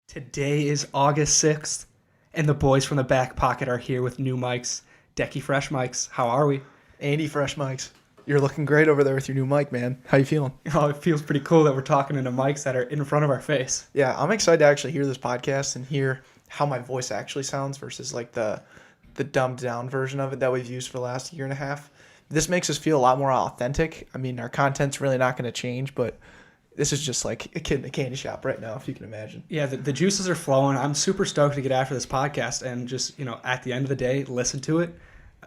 Today is August 6th, and the boys from the Backpocket are here with new mics. Decky Fresh mics. How are we? Andy Fresh mics. You're looking great over there with your new mic, man. How you feeling? Oh, it feels pretty cool that we're talking into mics that are in front of our face. Yeah, I'm excited to actually hear this podcast and hear how my voice actually sounds versus like the dumbed down version of it that we've used for the last year and a half. This makes us feel a lot more authentic. I mean, our content's really not going to change, but this is just like a kid in a candy shop right now, if you can imagine. Yeah, the juices are flowing. I'm super stoked to get after this podcast and just, at the end of the day, listen to it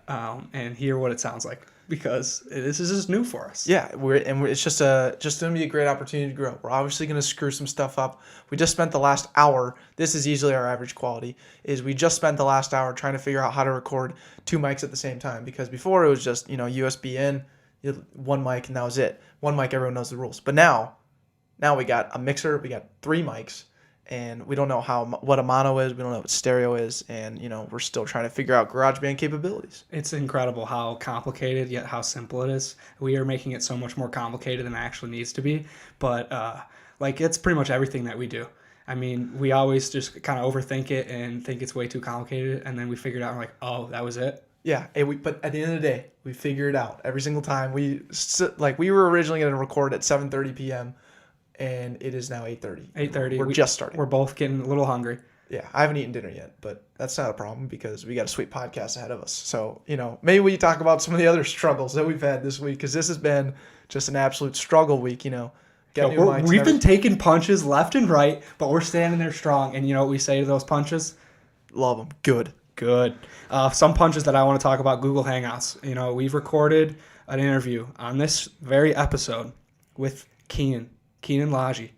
and hear what it sounds like, because this is just new for us. Yeah, it's just going to be a great opportunity to grow. We're obviously going to screw some stuff up. We just spent the last hour. This is easily our average quality. We just spent the last hour trying to figure out how to record two mics at the same time, because before it was just USB in, one mic, and that was it. One mic, everyone knows the rules. But now we got a mixer, we got three mics, and we don't know what a mono is, we don't know what stereo is, and we're still trying to figure out GarageBand capabilities. It's incredible how complicated yet how simple it is. We are making it so much more complicated than it actually needs to be, but it's pretty much everything that we do. I mean, we always just kind of overthink it and think it's way too complicated, and then we figure it out and we're like, oh, that was it? Yeah, but at the end of the day, we figure it out every single time. We were originally going to record at 7:30 p.m., and it is now 8:30. 8:30. We're just starting. We're both getting a little hungry. Yeah, I haven't eaten dinner yet, but that's not a problem because we got a sweet podcast ahead of us. So, maybe we talk about some of the other struggles that we've had this week, because this has been just an absolute struggle week, We've been taking punches left and right, but we're standing there strong. And you know what we say to those punches? Love them. Good. Some punches that I want to talk about, Google Hangouts. We've recorded an interview on this very episode with Keyen Lage.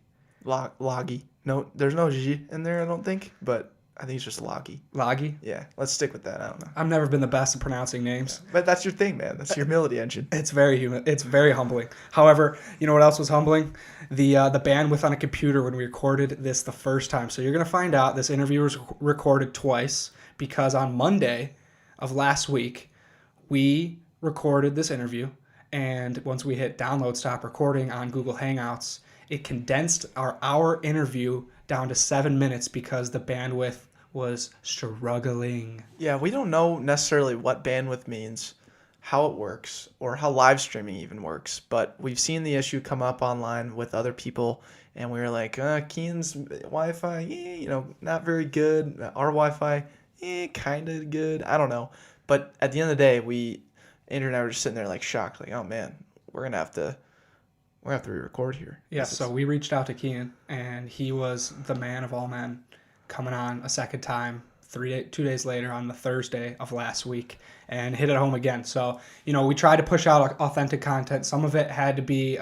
Lage. No, there's no G in there, I don't think, but I think it's just Lage. Lage? Yeah, let's stick with that. I don't know. I've never been the best at pronouncing names. Yeah, but that's your thing, man. That's your humility engine. It's very humbling. However, you know what else was humbling? The bandwidth on a computer when we recorded this the first time. So you're going to find out this interview was recorded twice, because on Monday of last week, we recorded this interview, and once we hit download stop recording on Google Hangouts, it condensed our hour interview down to 7 minutes because the bandwidth was struggling. Yeah, we don't know necessarily what bandwidth means, how it works, or how live streaming even works, but we've seen the issue come up online with other people, and we were like, Keyen's Wi-Fi, not very good. Our Wi-Fi, kind of good. I don't know. But at the end of the day, Andrew and I were just sitting there like shocked, like, oh man, we're gonna have to re-record here. Yeah, so we reached out to Keyen, and he was the man of all men, coming on a second time 2 days later on the Thursday of last week, and hit it home again. So, we tried to push out authentic content. Some of it had to be,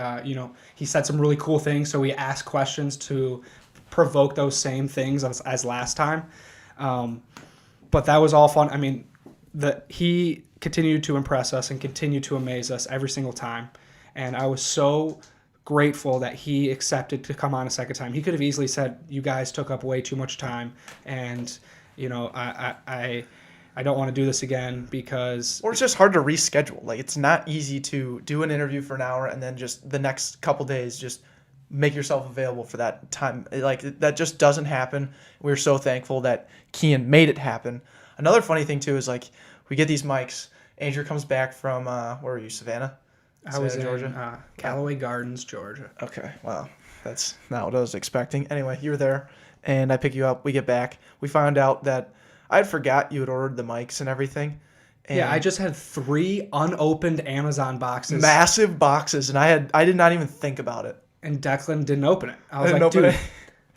he said some really cool things, so we asked questions to provoke those same things as last time. But that was all fun. I mean, he continued to impress us and continued to amaze us every single time. And I was so grateful that he accepted to come on a second time. He could have easily said, you guys took up way too much time, and I don't want to do this again, because... Or it's just hard to reschedule. Like, it's not easy to do an interview for an hour and then just the next couple days just make yourself available for that time. Like, that just doesn't happen. We're so thankful that Keyen made it happen. Another funny thing, too, is, like, we get these mics. Andrew comes back from, where were you, Savannah? I was in Georgia. Callaway Gardens, Georgia. Okay, wow. That's not what I was expecting. Anyway, you were there, and I pick you up. We get back. We found out that I forgot you had ordered the mics and everything. And yeah, I just had 3 unopened Amazon boxes. Massive boxes, and I did not even think about it. And Declan didn't open it. I was like, dude,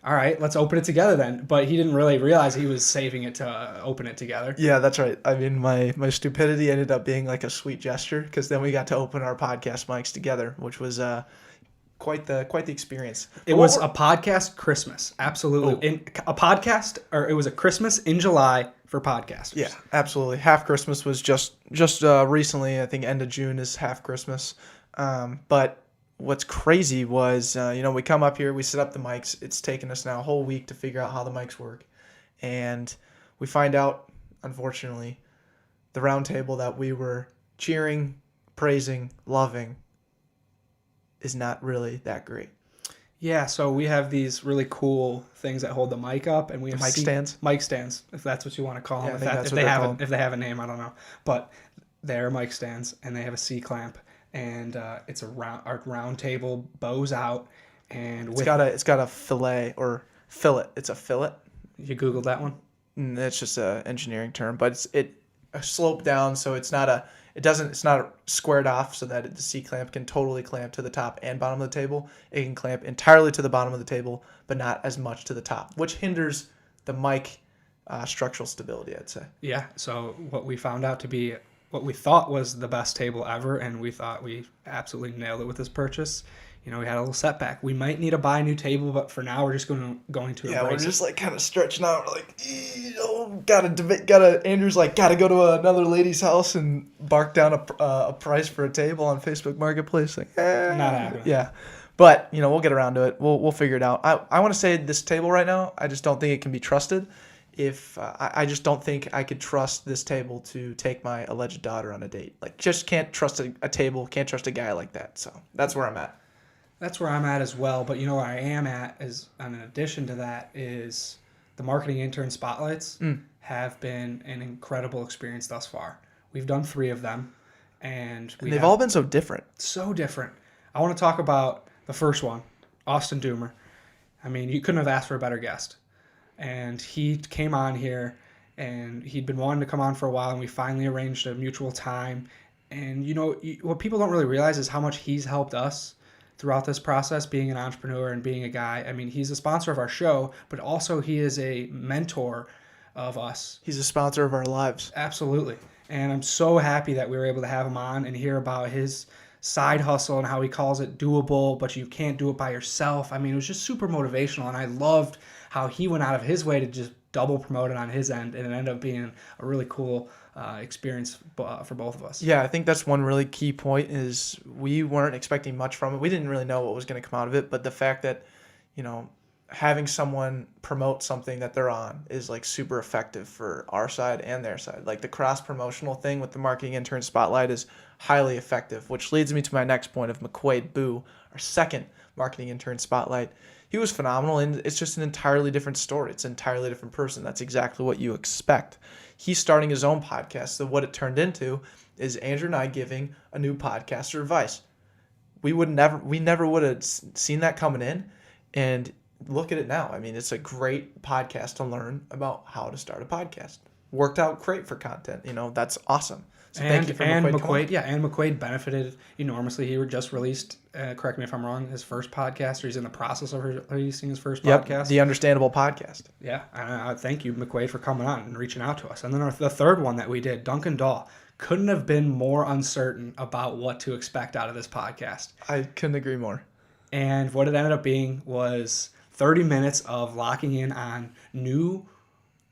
all right, let's open it together then. But he didn't really realize he was saving it to open it together. Yeah, that's right. I mean, my stupidity ended up being like a sweet gesture, because then we got to open our podcast mics together, which was quite the experience. It was a podcast Christmas, absolutely. It was a Christmas in July for podcasters. Yeah, absolutely. Half Christmas was just recently. I think end of June is half Christmas. But what's crazy was, we come up here, we set up the mics. It's taken us now a whole week to figure out how the mics work. And we find out, unfortunately, the round table that we were cheering, praising, loving is not really that great. Yeah, so we have these really cool things that hold the mic up, and we have Mic stands? Mic stands, if that's what you want to call them. Yeah, I think that's what they're called. If they have a name, I don't know, but they're mic stands, and they have a C clamp, and it's our round table bows out, and It's got a fillet or fillet. It's a fillet. You Googled that one? That's just an engineering term, but it sloped down, so it's not squared off so that the C clamp can totally clamp to the top and bottom of the table. It can clamp entirely to the bottom of the table, but not as much to the top, which hinders the mic structural stability, I'd say. Yeah. So what we found out to be what we thought was the best table ever, and we thought we absolutely nailed it with this purchase. We had a little setback. We might need to buy a new table, but for now we're just going to Yeah, we're embrace just it. like kind of stretching out. We're like, Andrew's like, gotta go to another lady's house and bark down a price for a table on Facebook Marketplace. Like, Not happening. Yeah, but we'll get around to it. We'll figure it out. I want to say this table right now, I just don't think it can be trusted. I just don't think I could trust this table to take my alleged daughter on a date. Like, just can't trust a table, can't trust a guy like that. So that's where I'm at. That's where I'm at as well. But where I am at is, in addition to that, is the marketing intern spotlights have been an incredible experience thus far. We've done 3 of them, and they've all been so different. So different. I want to talk about the first one, Austin Doomer. I mean, you couldn't have asked for a better guest. And he came on here, and he'd been wanting to come on for a while, and we finally arranged a mutual time. And, what people don't really realize is how much he's helped us throughout this process, being an entrepreneur and being a guy. I mean, he's a sponsor of our show, but also he is a mentor of us. He's a sponsor of our lives. Absolutely. And I'm so happy that we were able to have him on and hear about his side hustle and how he calls it doable, but you can't do it by yourself. I mean, it was just super motivational, and I loved how he went out of his way to just double promote it on his end, and it ended up being a really cool experience for both of us. Yeah, I think that's one really key point is we weren't expecting much from it. We didn't really know what was going to come out of it, but the fact that, having someone promote something that they're on is like super effective for our side and their side. Like the cross promotional thing with the marketing intern spotlight is highly effective, which leads me to my next point of McQuaid Boo, our second marketing intern spotlight. He was phenomenal, and it's just an entirely different story. It's an entirely different person. That's exactly what you expect. He's starting his own podcast, so what it turned into is Andrew and I giving a new podcaster advice. We never would have seen that coming in, and look at it now. I mean, it's a great podcast to learn about how to start a podcast. Worked out great for content. That's awesome. So thank you for McQuaid. And McQuaid benefited enormously. He just released, correct me if I'm wrong, his first podcast, or he's in the process of releasing his first podcast. The Understandable podcast. Yeah, and thank you, McQuaid, for coming on and reaching out to us. And then the third one that we did, Duncan Dahl, couldn't have been more uncertain about what to expect out of this podcast. I couldn't agree more. And what it ended up being was 30 minutes of locking in on new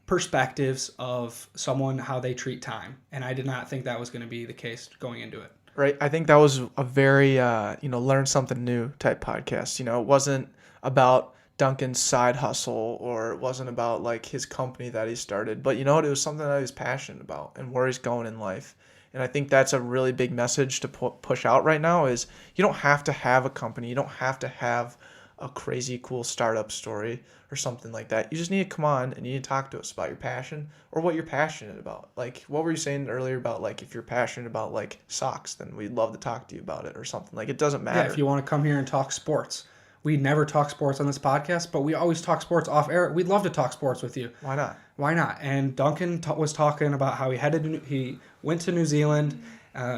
perspectives of someone, how they treat time. And I did not think that was going to be the case going into it. Right. I think that was a very, learn something new type podcast. It wasn't about Duncan's side hustle, or it wasn't about like his company that he started, but it was something that he was passionate about and where he's going in life. And I think that's a really big message to push out right now is you don't have to have a company. You don't have to have a crazy cool startup story or something like that. You just need to come on and you need to talk to us about your passion or what you're passionate about. Like, what were you saying earlier about, like, if you're passionate about, like, socks, then we'd love to talk to you about it or something. Like, it doesn't matter. Yeah, if you want to come here and talk sports. We never talk sports on this podcast, but we always talk sports off air. We'd love to talk sports with you. Why not? Why not? And Duncan was talking about how he went to New Zealand,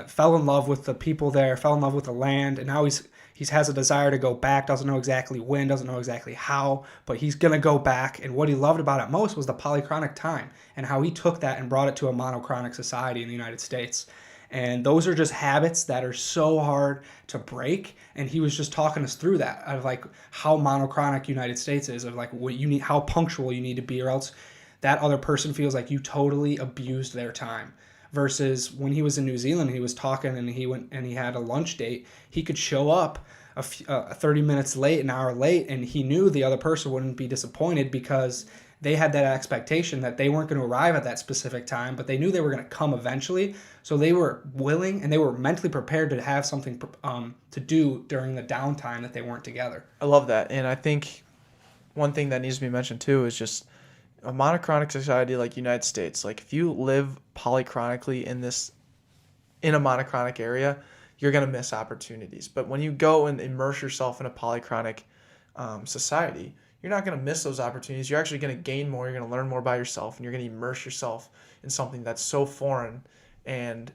fell in love with the people there, fell in love with the land, and now he has a desire to go back, doesn't know exactly when, doesn't know exactly how, but he's going to go back. And what he loved about it most was the polychronic time and how he took that and brought it to a monochronic society in the United States. And those are just habits that are so hard to break. And he was just talking us through that of like how monochronic United States is, of like what you need, how punctual you need to be, or else that other person feels like you totally abused their time. Versus when he was in New Zealand, he was talking and he went and he had a lunch date. He could show up 30 minutes late, an hour late, and he knew the other person wouldn't be disappointed because they had that expectation that they weren't going to arrive at that specific time, but they knew they were going to come eventually. So they were willing and they were mentally prepared to have something to do during the downtime that they weren't together. I love that. And I think one thing that needs to be mentioned too is just a monochronic society like United States. Like if you live polychronically in a monochronic area, you're going to miss opportunities. But when you go and immerse yourself in a polychronic society, you're not going to miss those opportunities. You're actually going to gain more. You're going to learn more by yourself, and you're going to immerse yourself in something that's so foreign. And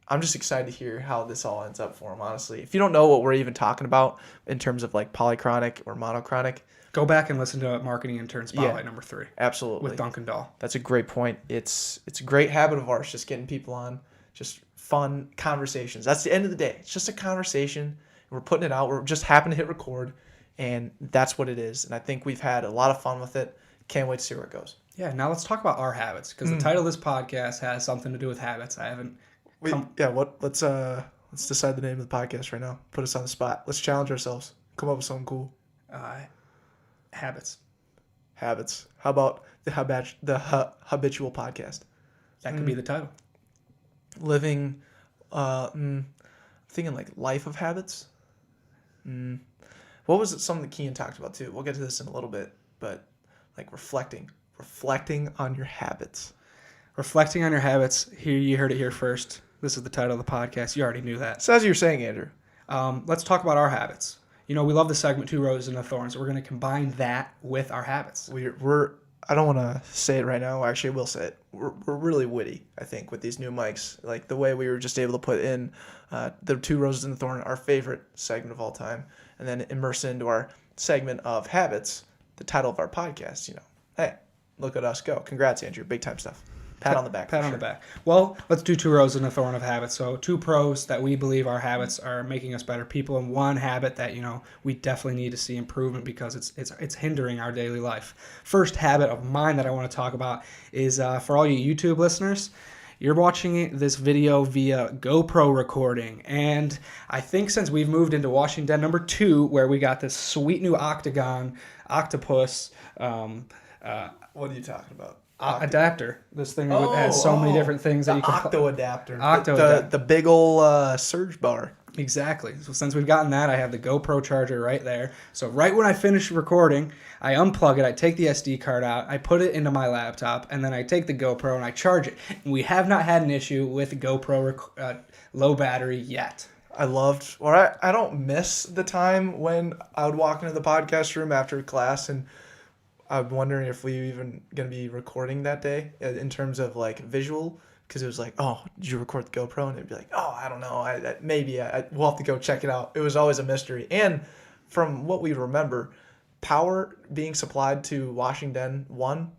I'm just excited to hear how this all ends up for them, honestly. If you don't know what we're even talking about in terms of like polychronic or monochronic, go back and listen to Marketing Intern Spotlight number 3. Absolutely. With Duncan Dahl. That's a great point. It's a great habit of ours, just getting people on, just fun conversations. That's the end of the day. It's just a conversation. We're putting it out. We're just happen to hit record, and that's what it is. And I think we've had a lot of fun with it. Can't wait to see where it goes. Yeah, now let's talk about our habits, because the title of this podcast has something to do with habits. Let's decide the name of the podcast right now. Put us on the spot. Let's challenge ourselves. Come up with something cool. Habits. How about the habitual podcast? That could be the title. Living, I'm thinking like life of habits. What was it? Something that Keyen talked about too. We'll get to this in a little bit, but like reflecting on your habits. Reflecting on your habits. Here, you heard it here first. This is the title of the podcast. You already knew that. So as you were saying, Andrew, let's talk about our habits. You know, we love the segment Two Roses and a Thorn, so we're going to combine that with our habits. I don't want to say it right now. Actually, I will say it. We're really witty, I think, with these new mics. Like the way we were just able to put in the Two Roses and the Thorn, our favorite segment of all time, and then immerse into our segment of habits, the title of our podcast. You know, hey, look at us go. Congrats, Andrew. Big time stuff. Pat on the back. Pat on the back. Well, let's do Two Roses and a Thorn of habits. So 2 pros that we believe our habits are making us better people, and 1 habit that, you know, we definitely need to see improvement because it's hindering our daily life. First habit of mine that I want to talk about is for all you YouTube listeners. You're watching this video via GoPro recording, and I think since we've moved into washing den number 2, where we got this sweet new octopus. What are you talking about? Adapter. This thing has so many different things that you can. Octo adapter. Adapter. The big old surge bar. Exactly. So since we've gotten that, I have the GoPro charger right there. So right when I finish recording, I unplug it, I take the SD card out, I put it into my laptop, and then I take the GoPro and I charge it. And we have not had an issue with the GoPro low battery yet. I don't miss the time when I would walk into the podcast room after class and I'm wondering if we even going to be recording that day in terms of like visual, because it was like, oh, did you record the GoPro? And it'd be like, oh, I don't know. We'll have to go check it out. It was always a mystery. And from what we remember, power being supplied to Washing Den 1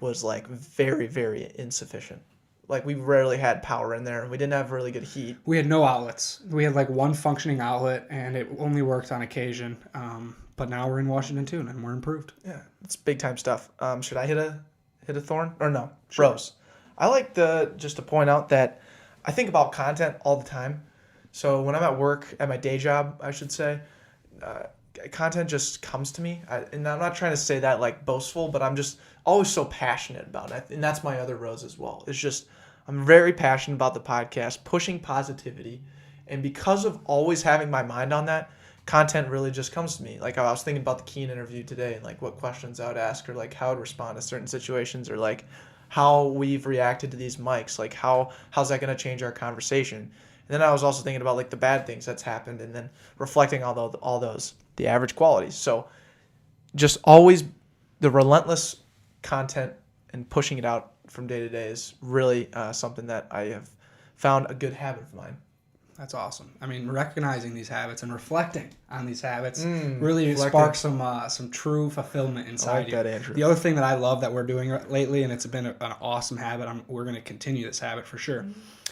was like very, very insufficient. Like we rarely had power in there. We didn't have really good heat. We had no outlets. We had like one functioning outlet, and it only worked on occasion. But now we're in Washington too, and we're improved. Yeah, it's big time stuff. Should I hit a thorn or no? Sure. Bros. I like just to point out that I think about content all the time. So when I'm at work, at my day job, I should say, content just comes to me. And I'm not trying to say that like boastful, but I'm just always so passionate about it. And that's my other rose as well. It's just I'm very passionate about the podcast, pushing positivity. And because of always having my mind on that, content really just comes to me. Like I was thinking about the Keyen interview today and like what questions I would ask, or like how I would respond to certain situations, or like how we've reacted to these mics, like how's that going to change our conversation. And then I was also thinking about like the bad things that's happened, and then reflecting on all those, the average qualities. So just always the relentless content and pushing it out from day to day is really something that I have found a good habit of mine. That's awesome. I mean, recognizing these habits and reflecting on these habits really sparks some true fulfillment inside I like you. that, Andrew. The other thing that I love that we're doing lately, and it's been an awesome habit, we're going to continue this habit for sure,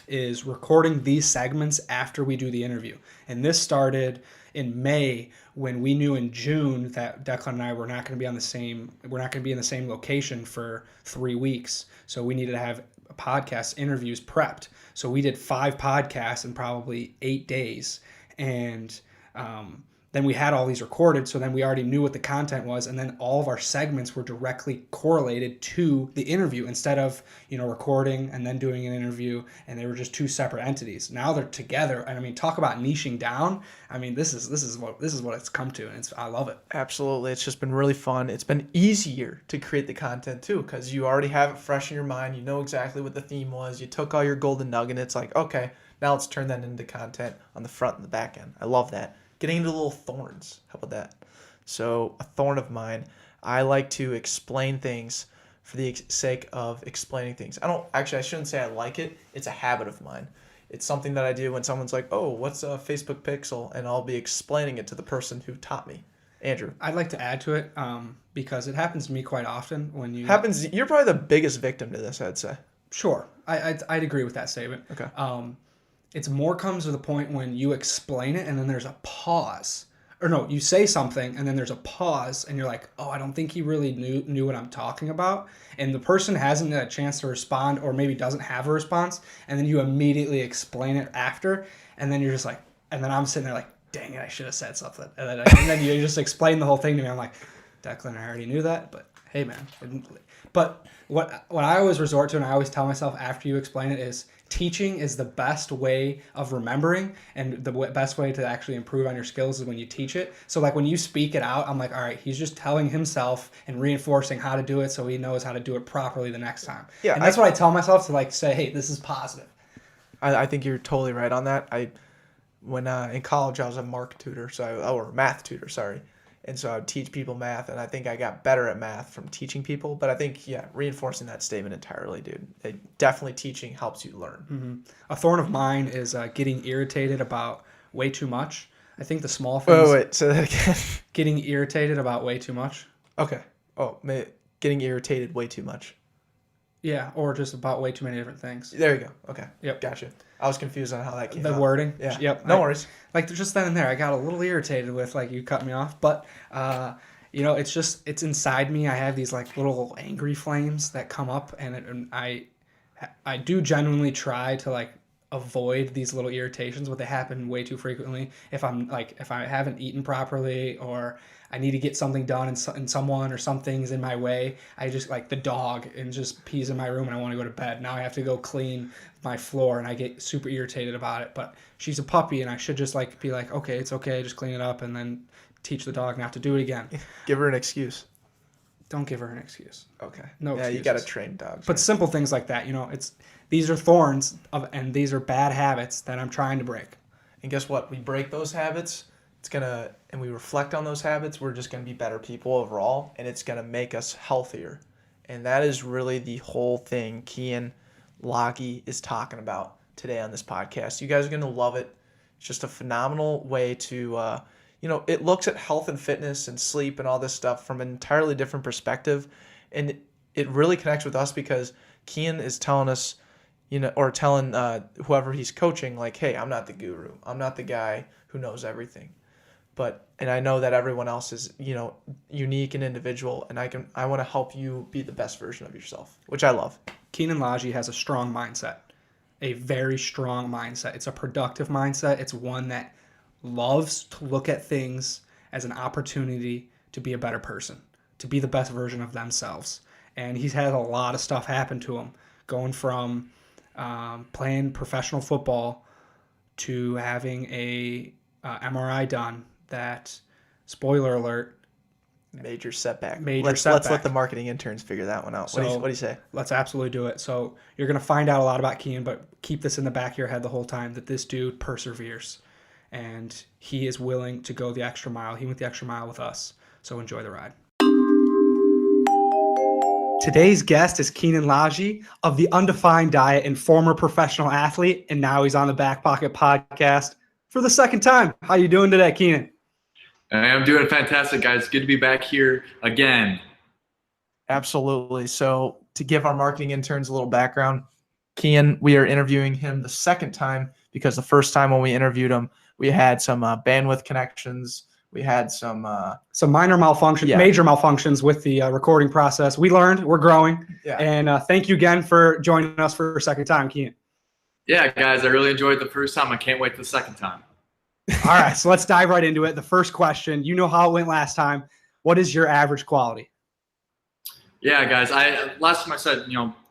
is recording these segments after we do the interview. And this started in May, when we knew in June that Declan and I were not going to be in the same location for 3 weeks. So we needed to have podcast interviews prepped. So we did 5 podcasts in probably 8 days. And then we had all these recorded, so then we already knew what the content was, and then all of our segments were directly correlated to the interview instead of, recording and then doing an interview, and they were just two separate entities. Now they're together, and I mean, talk about niching down. I mean, this is what it's come to, and I love it. Absolutely. It's just been really fun. It's been easier to create the content too, because you already have it fresh in your mind. You know exactly what the theme was. You took all your golden nugget. It's like, okay, now let's turn that into content on the front and the back end. I love that. Getting into little thorns. How about that? So a thorn of mine, I like to explain things for the sake of explaining things. I shouldn't say I like it. It's a habit of mine. It's something that I do when someone's like, oh, what's a Facebook pixel? And I'll be explaining it to the person who taught me. Andrew. I'd like to add to it because it happens to me quite often when you... You're probably the biggest victim to this, I'd say. Sure. I'd agree with that statement. Okay. It's more comes to the point when you explain it and then there's a pause. Or no, you say something and then there's a pause and you're like, oh, I don't think he really knew what I'm talking about. And the person hasn't had a chance to respond or maybe doesn't have a response. And then you immediately explain it after. And then you're just like, and then I'm sitting there like, dang it, I should have said something. And then you just explain the whole thing to me. I'm like, Declan, I already knew that, but hey, man. But what I always resort to and I always tell myself after you explain it is teaching is the best way of remembering, and the best way to actually improve on your skills is when you teach it. So like when you speak it out, I'm like, all right, he's just telling himself and reinforcing how to do it so he knows how to do it properly the next time. Yeah, and that's what I tell myself to like say, hey, this is positive. I think you're totally right on that. When in college I was a math tutor, sorry. And so I would teach people math, and I think I got better at math from teaching people. But I think, reinforcing that statement entirely, dude. Definitely teaching helps you learn. Mm-hmm. A thorn of mine is getting irritated about way too much. I think the small things... Wait, say that again. Getting irritated about way too much. Okay. Getting irritated way too much. Yeah, or just about way too many different things. There you go. Okay. Yep. Gotcha. I was confused on how that came out. The wording? Yeah. Yep. No worries. Like, just then and there, I got a little irritated with, like, you cut me off. But, it's inside me. I have these, like, little angry flames that come up. And I do genuinely try to, like, avoid these little irritations, but they happen way too frequently. If I haven't eaten properly or I need to get something done and someone or something's in my way, I just like the dog and just pees in my room and I want to go to bed. Now I have to go clean my floor and I get super irritated about it. But she's a puppy and I should just like be like, okay, it's okay, just clean it up and then teach the dog not to do it again. Give her an excuse. Don't give her an excuse. Okay. No excuses. You got to train dogs. But simple things like that, these are thorns and these are bad habits that I'm trying to break. And guess what? We break those habits. And we reflect on those habits, we're just going to be better people overall, and it's going to make us healthier. And that is really the whole thing Keyen Lage is talking about today on this podcast. You guys are going to love it. It's just a phenomenal way to, it looks at health and fitness and sleep and all this stuff from an entirely different perspective. And it really connects with us because Keyen is telling us, or telling whoever he's coaching, like, hey, I'm not the guru. I'm not the guy who knows everything. And I know that everyone else is, unique and individual, and I want to help you be the best version of yourself, which I love. Keyen Lage has a strong mindset, a very strong mindset. It's a productive mindset. It's one that loves to look at things as an opportunity to be a better person, to be the best version of themselves. And he's had a lot of stuff happen to him, going from playing professional football to having a MRI done. That, spoiler alert, major setback. Let's let the marketing interns figure that one out. What do you say? Let's absolutely do it. So you're going to find out a lot about Keyen, but keep this in the back of your head the whole time that this dude perseveres and he is willing to go the extra mile. He went the extra mile with us. So enjoy the ride. Today's guest is Keyen Lage of the Undefined Diet and former professional athlete, and now he's on the Backpocket podcast for the second time. How you doing today, Keyen? I'm doing fantastic, guys. Good to be back here again. Absolutely. So to give our marketing interns a little background, Keyen, we are interviewing him the second time because the first time when we interviewed him, we had some bandwidth connections. We had some minor malfunctions, major malfunctions with the recording process. We learned, we're growing. Yeah. And thank you again for joining us for a second time, Keyen. Yeah, guys, I really enjoyed the first time. I can't wait for the second time. All right, so let's dive right into it. The first question, you know how it went last time. What is your average quality? Yeah, guys. Last time I said,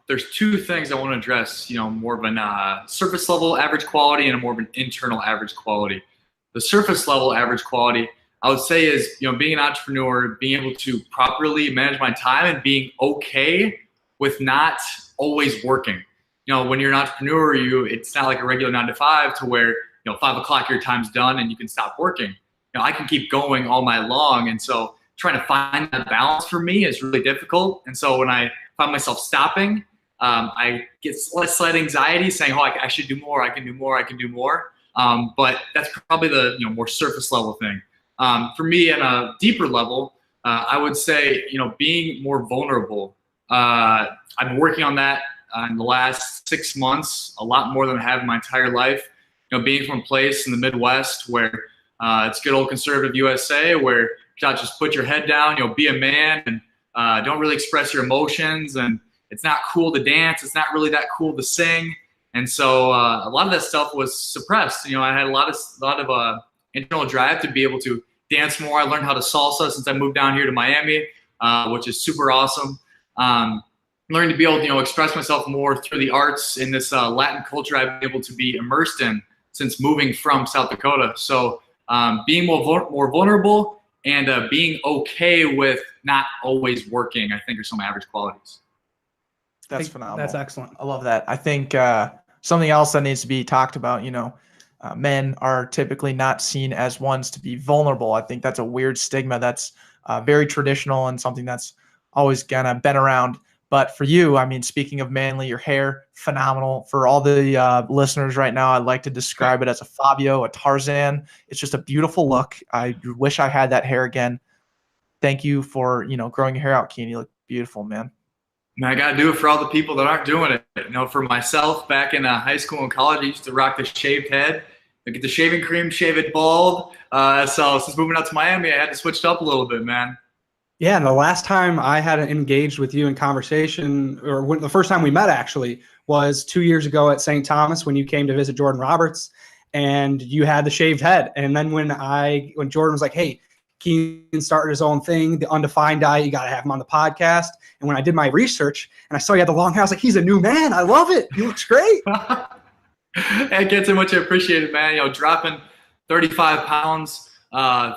there's two things I want to address. More of an surface level average quality and a more of an internal average quality. The surface level average quality, I would say, is being an entrepreneur, being able to properly manage my time, and being okay with not always working. When you're an entrepreneur, it's not like a regular 9 to 5 to where 5 o'clock your time's done and you can stop working. I can keep going all night long, and so trying to find that balance for me is really difficult. And so when I find myself stopping, I get slight anxiety saying, oh, I should do more, I can do more, I can do more. But that's probably the more surface level thing. For me, at a deeper level, I would say being more vulnerable. I've been working on that in the last 6 months, a lot more than I have in my entire life. Being from a place in the Midwest where it's good old conservative USA, where you gotta just put your head down, be a man, and don't really express your emotions, and it's not cool to dance, it's not really that cool to sing. And so a lot of that stuff was suppressed. I had a lot of internal drive to be able to dance more. I learned how to salsa since I moved down here to Miami, which is super awesome. Learning to be able to express myself more through the arts in this Latin culture I've been able to be immersed in since moving from South Dakota. So being more vulnerable and being okay with not always working, I think, are some average qualities. That's phenomenal. That's excellent. I love that. I think something else that needs to be talked about, men are typically not seen as ones to be vulnerable. I think that's a weird stigma that's very traditional and something that's always kind of been around. But for you, I mean, speaking of manly, your hair, phenomenal. For all the listeners right now, I'd like to describe it as a Fabio, a Tarzan. It's just a beautiful look. I wish I had that hair again. Thank you for, growing your hair out, Keyen. You look beautiful, man. And I got to do it for all the people that aren't doing it. For myself, back in high school and college, I used to rock the shaved head. I get the shaving cream, shave it bald. So since moving out to Miami, I had to switch it up a little bit, man. Yeah, and the last time I had engaged with you in conversation, or the first time we met actually, was 2 years ago at St. Thomas when you came to visit Jordan Roberts, and you had the shaved head. And then when Jordan was like, "Hey, Keyen started his own thing, the Undefined Diet, you got to have him on the podcast." And when I did my research and I saw you had the long hair, I was like, "He's a new man. I love it. He looks great." I can't say much I appreciate it, man. Dropping 35 pounds,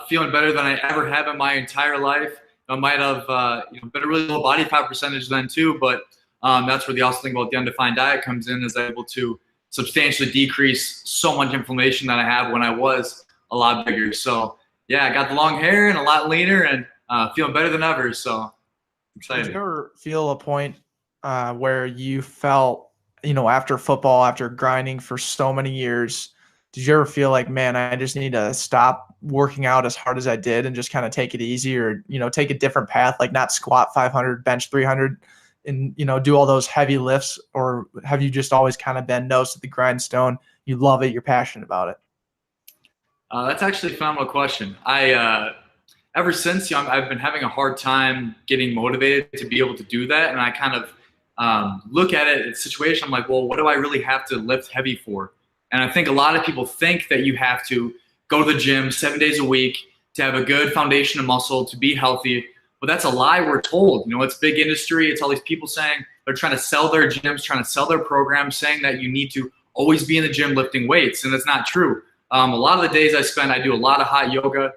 feeling better than I ever have in my entire life. I might have been a really low body fat percentage then too, but that's where the awesome thing about the Undefined Diet comes in, is able to substantially decrease so much inflammation that I have when I was a lot bigger. So yeah, I got the long hair and a lot leaner and feeling better than ever. So excited. Did you ever feel a point where you felt, after football, after grinding for so many years, did you ever feel like, man, I just need to stop working out as hard as I did and just kind of take it easy, or, take a different path, like not squat 500, bench 300 and, do all those heavy lifts? Or have you just always kind of been nose to the grindstone? You love it. You're passionate about it. That's actually a phenomenal question. Ever since, I've been having a hard time getting motivated to be able to do that. And I kind of look at it, it's a situation, I'm like, well, what do I really have to lift heavy for? And I think a lot of people think that you have to go to the gym 7 days a week to have a good foundation of muscle, to be healthy. But that's a lie we're told. It's big industry. It's all these people saying they're trying to sell their gyms, trying to sell their programs, saying that you need to always be in the gym lifting weights. And that's not true. A lot of the days I do a lot of hot yoga.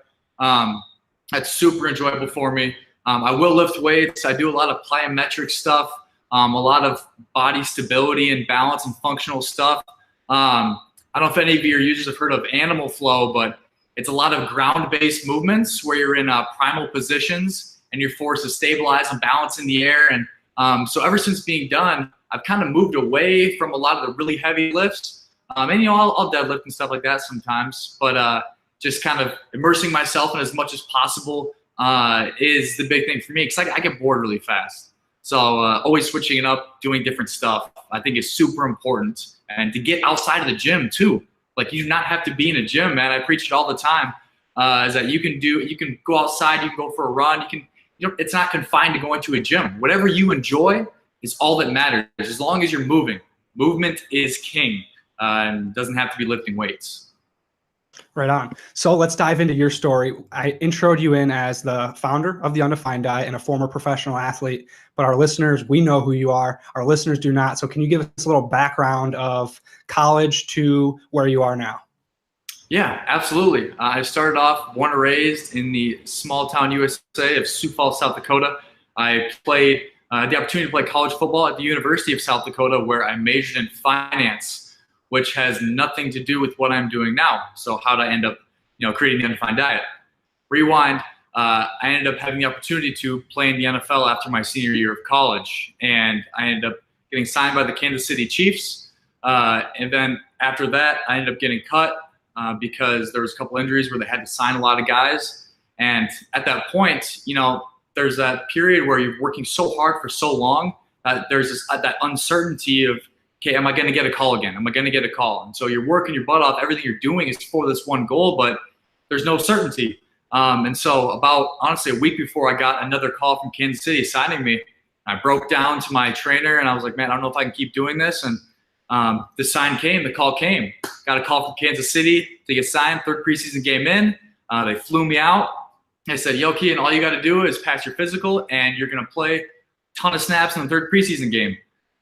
That's super enjoyable for me. I will lift weights. I do a lot of plyometric stuff, a lot of body stability and balance and functional stuff. I don't know if any of your users have heard of animal flow, but it's a lot of ground-based movements where you're in primal positions and you're forced to stabilize and balance in the air. And so ever since being done, I've kind of moved away from a lot of the really heavy lifts. And I'll deadlift and stuff like that sometimes, but just kind of immersing myself in as much as possible is the big thing for me, because I get bored really fast. So always switching it up, doing different stuff, I think is super important. And to get outside of the gym too. Like, you do not have to be in a gym, man. I preach it all the time. Is that you can go outside, you can go for a run, it's not confined to going to a gym. Whatever you enjoy is all that matters. As long as you're moving. Movement is king, and doesn't have to be lifting weights. Right on. So let's dive into your story. I introed you in as the founder of the Undefined Diet and a former professional athlete, but our listeners, we know who you are. Our listeners do not. So can you give us a little background of college to where you are now? Yeah, absolutely. I started off born and raised in the small town USA of Sioux Falls, South Dakota. I played the opportunity to play college football at the University of South Dakota, where I majored in finance, which has nothing to do with what I'm doing now. So how did I end up, creating the Undefined Diet? Rewind. I ended up having the opportunity to play in the NFL after my senior year of college, and I ended up getting signed by the Kansas City Chiefs. And then after that, I ended up getting cut. Because there was a couple injuries where they had to sign a lot of guys. And at that point, there's that period where you're working so hard for so long that there's that uncertainty of, okay, am I going to get a call again? Am I going to get a call? And so you're working your butt off. Everything you're doing is for this one goal, but there's no certainty. And so about, honestly, a week before I got another call from Kansas City signing me, I broke down to my trainer and I was like, man, I don't know if I can keep doing this. And the call came. Got a call from Kansas City to get signed, third preseason game in. They flew me out. They said, yo, Keyen, all you got to do is pass your physical, and you're going to play a ton of snaps in the third preseason game.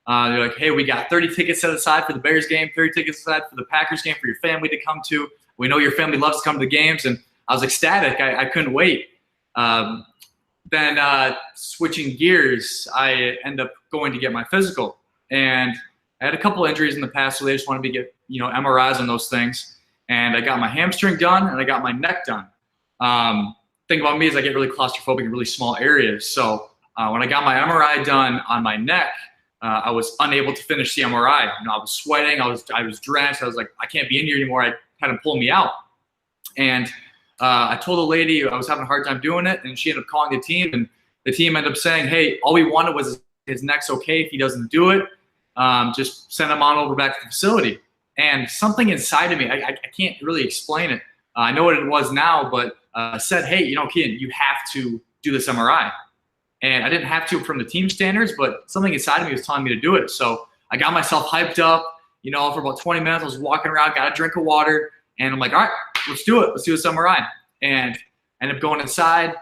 They're like, hey, we got 30 tickets set aside for the Bears game, 30 tickets aside for the Packers game for your family to come to. We know your family loves to come to the games. And I was ecstatic. I couldn't wait. Then switching gears, I end up going to get my physical. And I had a couple injuries in the past, so they just wanted me to get, MRIs on those things. And I got my hamstring done, and I got my neck done. Thing about me is I get really claustrophobic in really small areas. So when I got my MRI done on my neck, I was unable to finish the MRI. I was sweating. I was drenched. I was like, I can't be in here anymore. I had to pull me out. And I told the lady I was having a hard time doing it, and she ended up calling the team, and the team ended up saying, hey, all we wanted was his neck's okay if he doesn't do it. Just send him on over back to the facility. And something inside of me, I can't really explain it. I know what it was now, but said, hey, Keyen, you have to do this MRI. And I didn't have to from the team standards, but something inside of me was telling me to do it. So I got myself hyped up, for about 20 minutes. I was walking around, got a drink of water, and I'm like, all right, let's do it. Let's do this MRI. And I ended up going inside,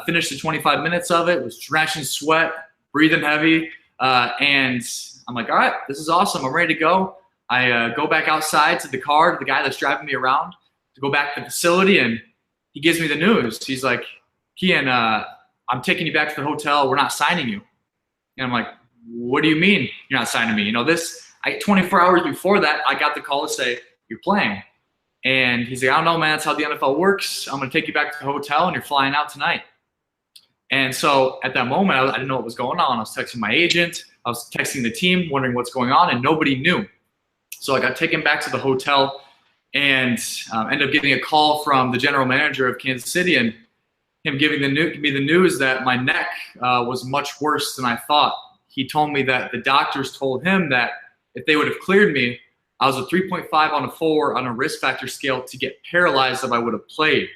finished the 25 minutes of it, was drenched in sweat, breathing heavy, and I'm like, all right, this is awesome. I'm ready to go. I go back outside to the car, to the guy that's driving me around, to go back to the facility, and he gives me the news. He's like, Keyen, I'm taking you back to the hotel. We're not signing you. And I'm like, what do you mean you're not signing me? 24 hours before that, I got the call to say, you're playing. And he's like, I don't know, man. That's how the NFL works. I'm going to take you back to the hotel, and you're flying out tonight. And so at that moment, I didn't know what was going on. I was texting my agent. I was texting the team, wondering what's going on, and nobody knew. So I got taken back to the hotel and ended up getting a call from the general manager of Kansas City, and him giving me the news that my neck was much worse than I thought. He told me that the doctors told him that if they would have cleared me, I was a 3.5 on a 4 on a risk factor scale to get paralyzed if I would have played.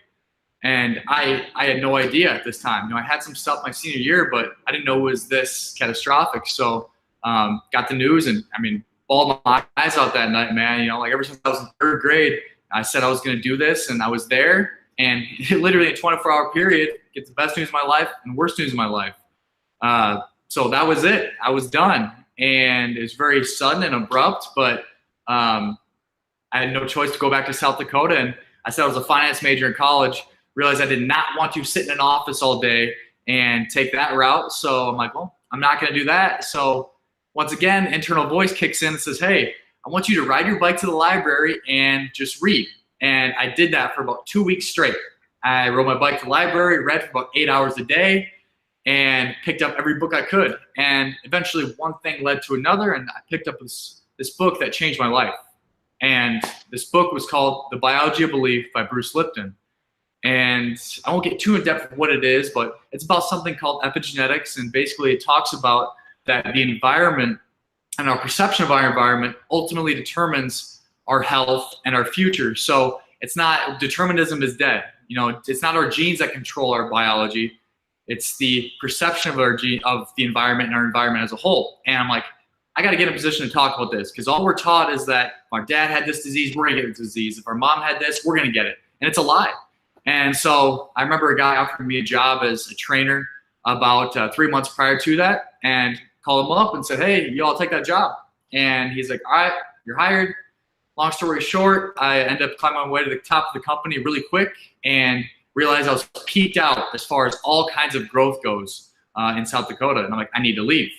And I had no idea at this time. I had some stuff my senior year, but I didn't know it was this catastrophic. So got the news, and bawled my eyes out that night, man. Ever since I was in third grade, I said I was going to do this, and I was there. And literally in a 24-hour period, get the best news of my life and worst news of my life. So that was it. I was done. And it was very sudden and abrupt, but I had no choice to go back to South Dakota. And I said I was a finance major in college, realized I did not want to sit in an office all day and take that route. So I'm like, well, I'm not going to do that. So once again, internal voice kicks in and says, hey, I want you to ride your bike to the library and just read. And I did that for about 2 weeks straight. I rode my bike to the library, read for about 8 hours a day, and picked up every book I could. And eventually one thing led to another, and I picked up this book that changed my life. And this book was called The Biology of Belief by Bruce Lipton. And I won't get too in depth with what it is, but it's about something called epigenetics. And basically it talks about that the environment and our perception of our environment ultimately determines our health and our future. So it's not, determinism is dead. It's not our genes that control our biology. It's the perception of of the environment and our environment as a whole. And I'm like, I got to get in a position to talk about this, because all we're taught is that if our dad had this disease, we're going to get the disease. If our mom had this, we're going to get it. And it's a lie. And so I remember a guy offered me a job as a trainer about 3 months prior to that, and called him up and said, hey, you all take that job. And he's like, all right, you're hired. Long story short, I ended up climbing my way to the top of the company really quick and realized I was peaked out as far as all kinds of growth goes in South Dakota. And I'm like, I need to leave.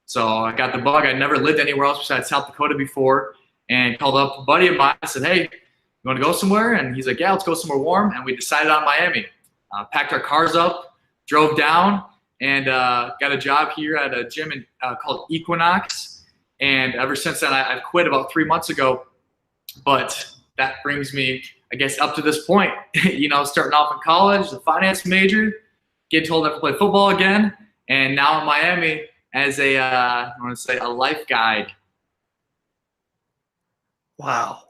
So I got the bug. I'd never lived anywhere else besides South Dakota before, and called up a buddy of mine and said, hey, you want to go somewhere? And he's like, yeah, let's go somewhere warm. And we decided on Miami. Packed our cars up, drove down, and got a job here at a gym called Equinox. And ever since then, I've quit about 3 months ago. But that brings me, I guess, up to this point. Starting off in college, a finance major, getting told I have to play football again, and now in Miami as I want to say a life guide. Wow,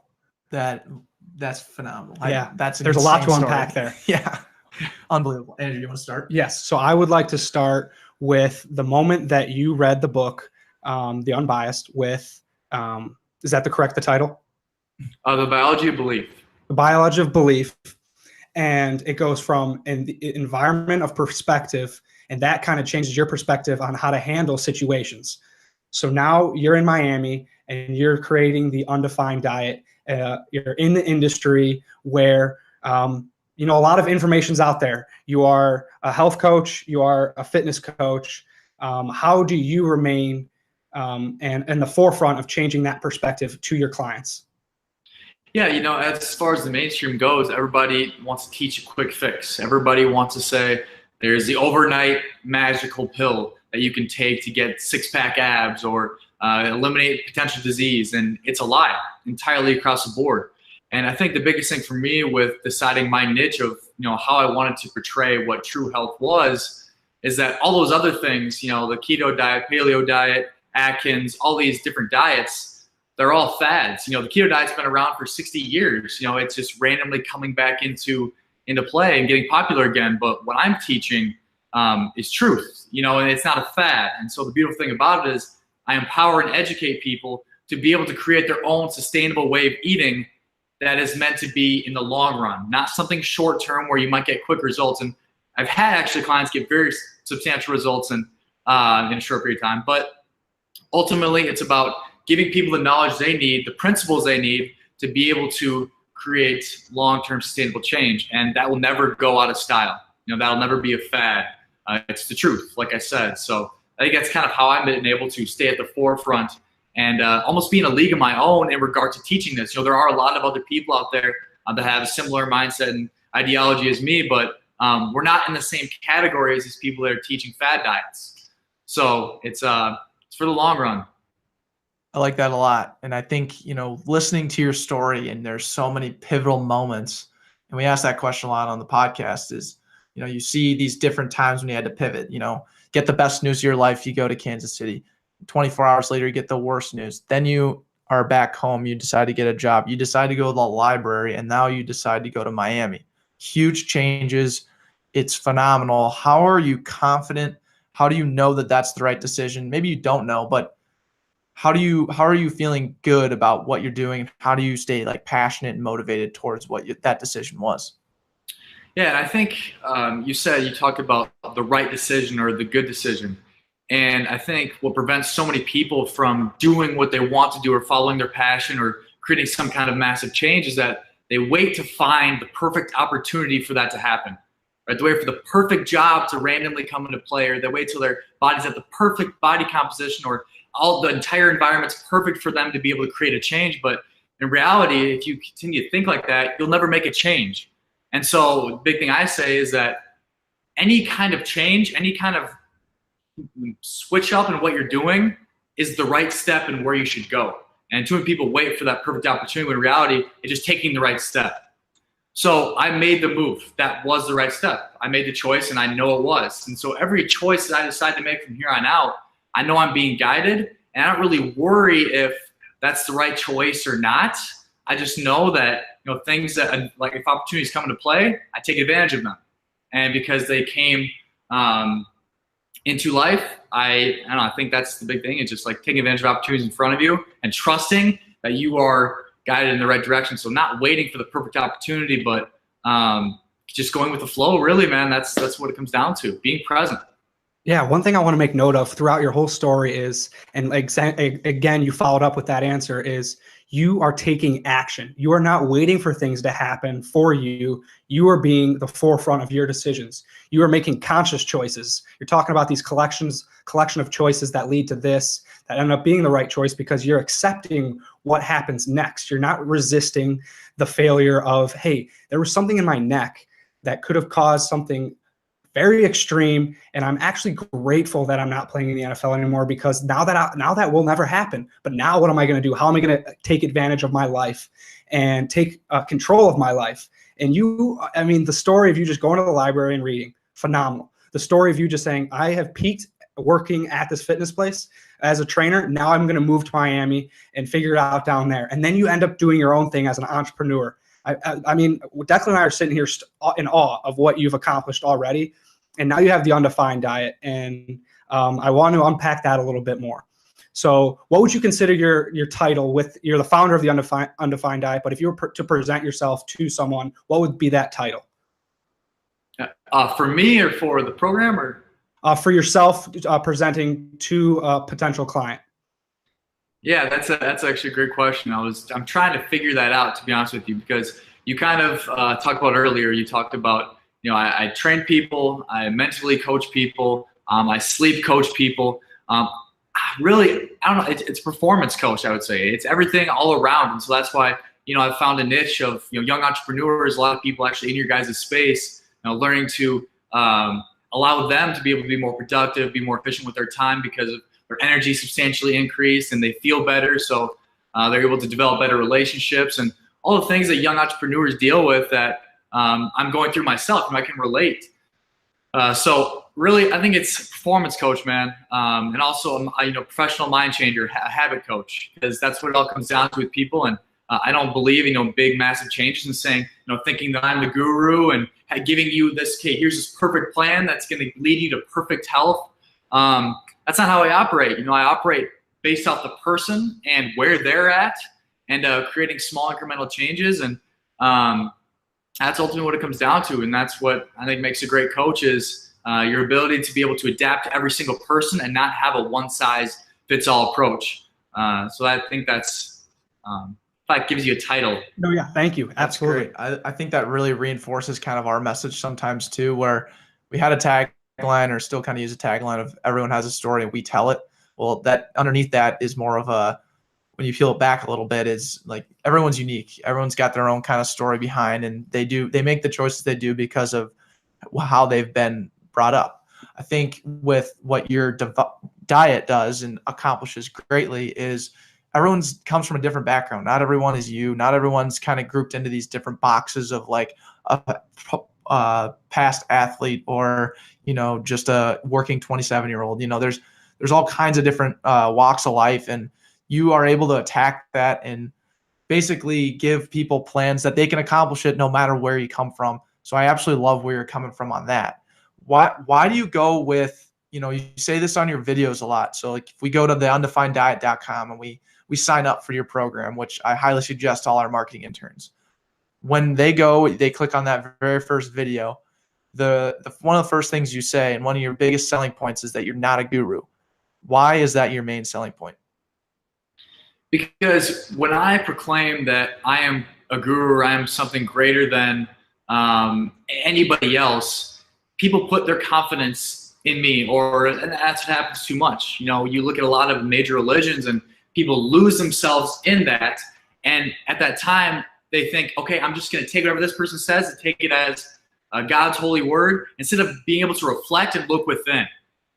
that's phenomenal. Yeah, there's a lot to unpack there. Yeah, unbelievable. Andrew, you want to start? Yes. So I would like to start with the moment that you read the book, The Unbiased, with, is that the title? The Biology of Belief. The Biology of Belief. And it goes from an environment of perspective, and that kind of changes your perspective on how to handle situations. So now you're in Miami and you're creating the Undefined Diet. You're in the industry where, a lot of information's out there. You are a health coach, you are a fitness coach. How do you remain and in the forefront of changing that perspective to your clients? Yeah, as far as the mainstream goes, everybody wants to teach a quick fix. Everybody wants to say there's the overnight magical pill that you can take to get six-pack abs or eliminate potential disease, and it's a lie entirely across the board. And I think the biggest thing for me with deciding my niche of how I wanted to portray what true health was is that all those other things, the keto diet, paleo diet, Atkins, all these different diets, they're all fads. The keto diet's been around for 60 years. It's just randomly coming back into play and getting popular again. But what I'm teaching is truth, and it's not a fad. And so the beautiful thing about it is I empower and educate people to be able to create their own sustainable way of eating that is meant to be in the long run, not something short term where you might get quick results. And I've had actually clients get very substantial results in a short period of time. But ultimately, it's about giving people the knowledge they need, the principles they need to be able to create long-term sustainable change. And that will never go out of style. That'll never be a fad. It's the truth, like I said. So I think that's kind of how I've been able to stay at the forefront and almost be in a league of my own in regard to teaching this. There are a lot of other people out there that have a similar mindset and ideology as me, but we're not in the same category as these people that are teaching fad diets. So it's for the long run. I like that a lot. And I think, listening to your story, and there's so many pivotal moments, and we ask that question a lot on the podcast, is, you see these different times when you had to pivot, get the best news of your life, you go to Kansas City. 24 hours later, you get the worst news. Then you are back home, you decide to get a job, you decide to go to the library, and now you decide to go to Miami. Huge changes. It's phenomenal. How are you confident? How do you know that that's the right decision? Maybe you don't know, but how are you feeling good about what you're doing? How do you stay passionate and motivated towards what that decision was? Yeah, and I think you talked about the right decision or the good decision. And I think what prevents so many people from doing what they want to do or following their passion or creating some kind of massive change is that they wait to find the perfect opportunity for that to happen. Right? They wait for the perfect job to randomly come into play, or they wait till their body's at the perfect body composition, or all the entire environment's perfect for them to be able to create a change. But in reality, if you continue to think like that, you'll never make a change. And so the big thing I say is that any kind of change, any kind of switch up in what you're doing is the right step in where you should go. And too many people wait for that perfect opportunity when in reality, it's just taking the right step. So I made the move. That was the right step. I made the choice, and I know it was. And so every choice that I decide to make from here on out, I know I'm being guided, and I don't really worry if that's the right choice or not. I just know that, things that, if opportunities come into play, I take advantage of them. And because they came into life, I don't know, I think that's the big thing. It's just like taking advantage of opportunities in front of you and trusting that you are guided in the right direction. So not waiting for the perfect opportunity, but just going with the flow, really, man. That's what it comes down to, being present. Yeah, one thing I want to make note of throughout your whole story is, and again, you followed up with that answer, is you are taking action. You are not waiting for things to happen for you. You are being the forefront of your decisions. You are making conscious choices. You're talking about these collection of choices that lead to this, that end up being the right choice because you're accepting what happens next. You're not resisting the failure of, hey, there was something in my neck that could have caused something very extreme, and I'm actually grateful that I'm not playing in the NFL anymore, because now that will never happen. But now what am I going to do? How am I going to take advantage of my life and take control of my life? And the story of you just going to the library and reading, phenomenal. The story of you just saying, I have peaked working at this fitness place as a trainer. Now I'm going to move to Miami and figure it out down there. And then you end up doing your own thing as an entrepreneur. I mean, Declan and I are sitting here in awe of what you've accomplished already. And now you have the Undefined Diet, and I want to unpack that a little bit more. So what would you consider your title? You're the founder of the Undefined Diet, but if you were to present yourself to someone, what would be that title? For me, or for the program, or for yourself, presenting to a potential client? Yeah, that's actually a great question. I'm trying to figure that out, to be honest with you, because you kind of talked about earlier. You talked about, I train people, I mentally coach people, I sleep coach people. Really, I don't know. It's performance coach, I would say. It's everything all around, and so that's why I've found a niche of young entrepreneurs. A lot of people actually in your guys' space, learning to allow them to be able to be more productive, be more efficient with their time, because of their energy substantially increased and they feel better. So they're able to develop better relationships and all the things that young entrepreneurs deal with that I'm going through myself, and I can relate. So really, I think it's performance coach, man, and also professional mind changer, habit coach, because that's what it all comes down to with people. And I don't believe big massive changes and saying thinking that I'm the guru and giving you this, okay, here's this perfect plan that's going to lead you to perfect health. That's not how I operate. I operate based off the person and where they're at, and creating small incremental changes. And that's ultimately what it comes down to. And that's what I think makes a great coach, is your ability to be able to adapt to every single person and not have a one-size-fits-all approach. So I think that's that gives you a title. No, yeah, thank you. Absolutely. I think that really reinforces kind of our message sometimes too, where we had a tagline, or still kind of use a tagline of everyone has a story and we tell it. Well, that underneath that is more of a, when you peel it back a little bit, is like everyone's unique. Everyone's got their own kind of story behind, and they make the choices they do because of how they've been brought up. I think with what your diet does and accomplishes greatly is everyone's comes from a different background. Not everyone is you. Not everyone's kind of grouped into these different boxes of like a past athlete, or just a working 27-year-old. There's all kinds of different walks of life, and you are able to attack that and basically give people plans that they can accomplish it no matter where you come from. So I absolutely love where you're coming from on that. Why do you go with, you say this on your videos a lot. So like if we go to the undefineddiet.com and we sign up for your program, which I highly suggest all our marketing interns, when they click on that very first video, the one of the first things you say, and one of your biggest selling points, is that you're not a guru. Why is that your main selling point? Because when I proclaim that I am a guru, or I am something greater than anybody else, people put their confidence in me, and that's what happens too much. You look at a lot of major religions and people lose themselves in that. And at that time, they think, okay, I'm just going to take whatever this person says and take it as God's holy word, instead of being able to reflect and look within.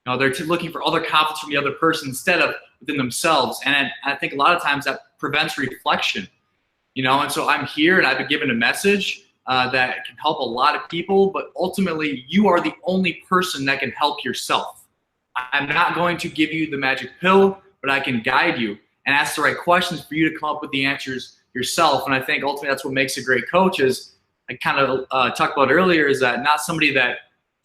They're looking for other confidence from the other person instead of within themselves. And I think a lot of times that prevents reflection. And so I'm here, and I've been given a message that can help a lot of people, but ultimately you are the only person that can help yourself. I'm not going to give you the magic pill, but I can guide you and ask the right questions for you to come up with the answers yourself. And I think ultimately that's what makes a great coach, is I kind of talked about earlier, is that not somebody that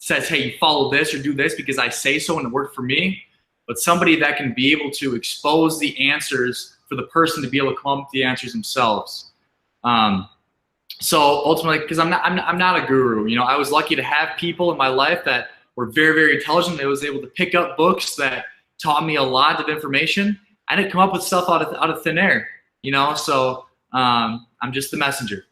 says, hey, you follow this or do this because I say so and it worked for me, but somebody that can be able to expose the answers for the person to be able to come up with the answers themselves. So ultimately, because I'm not a guru, you know, I was lucky to have people in my life that were very, very intelligent. They was able to pick up books that taught me a lot of information. I didn't come up with stuff out of thin air, you know, so I'm just the messenger.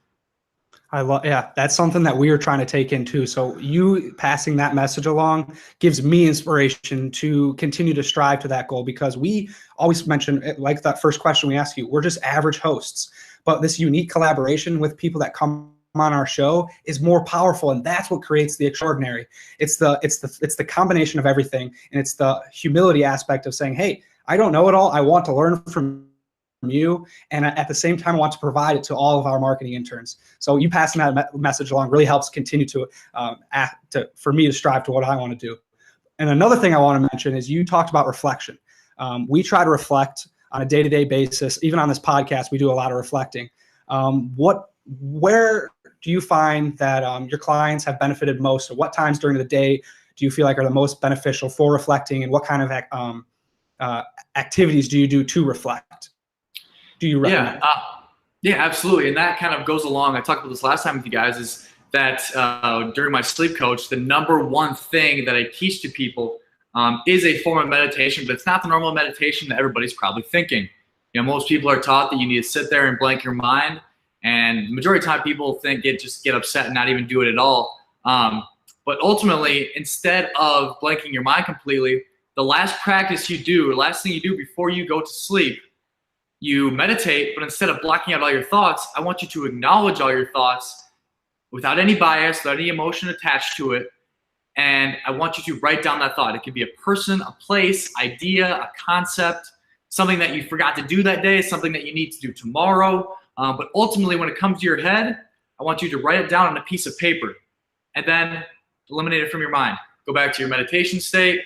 Yeah, that's something that we are trying to take in too. So you passing that message along gives me inspiration to continue to strive to that goal, because we always mention, like that first question we ask you, we're just average hosts, but this unique collaboration with people that come on our show is more powerful, and that's what creates the extraordinary. It's the combination of everything, and it's the humility aspect of saying, hey, I don't know it all. I want to learn from you, and at the same time I want to provide it to all of our marketing interns. So you passing that message along really helps continue for me to strive to what I want to do. And another thing I want to mention is you talked about reflection. We try to reflect on a day-to-day basis. Even on this podcast, we do a lot of reflecting. Where do you find that your clients have benefited most, or what times during the day do you feel like are the most beneficial for reflecting, and what kind of activities do you do to reflect? Do you recommend? Yeah, absolutely. And that kind of goes along. I talked about this last time with you guys, is that during my sleep coach, the number one thing that I teach to people is a form of meditation, but it's not the normal meditation that everybody's probably thinking. You know, most people are taught that you need to sit there and blank your mind. And the majority of the time people think just get upset and not even do it at all. But ultimately, instead of blanking your mind completely, the last thing you do before you go to sleep, you meditate, but instead of blocking out all your thoughts, I want you to acknowledge all your thoughts without any bias, without any emotion attached to it. And I want you to write down that thought. It could be a person, a place, idea, a concept, something that you forgot to do that day, something that you need to do tomorrow. But ultimately, when it comes to your head, I want you to write it down on a piece of paper and then eliminate it from your mind. Go back to your meditation state.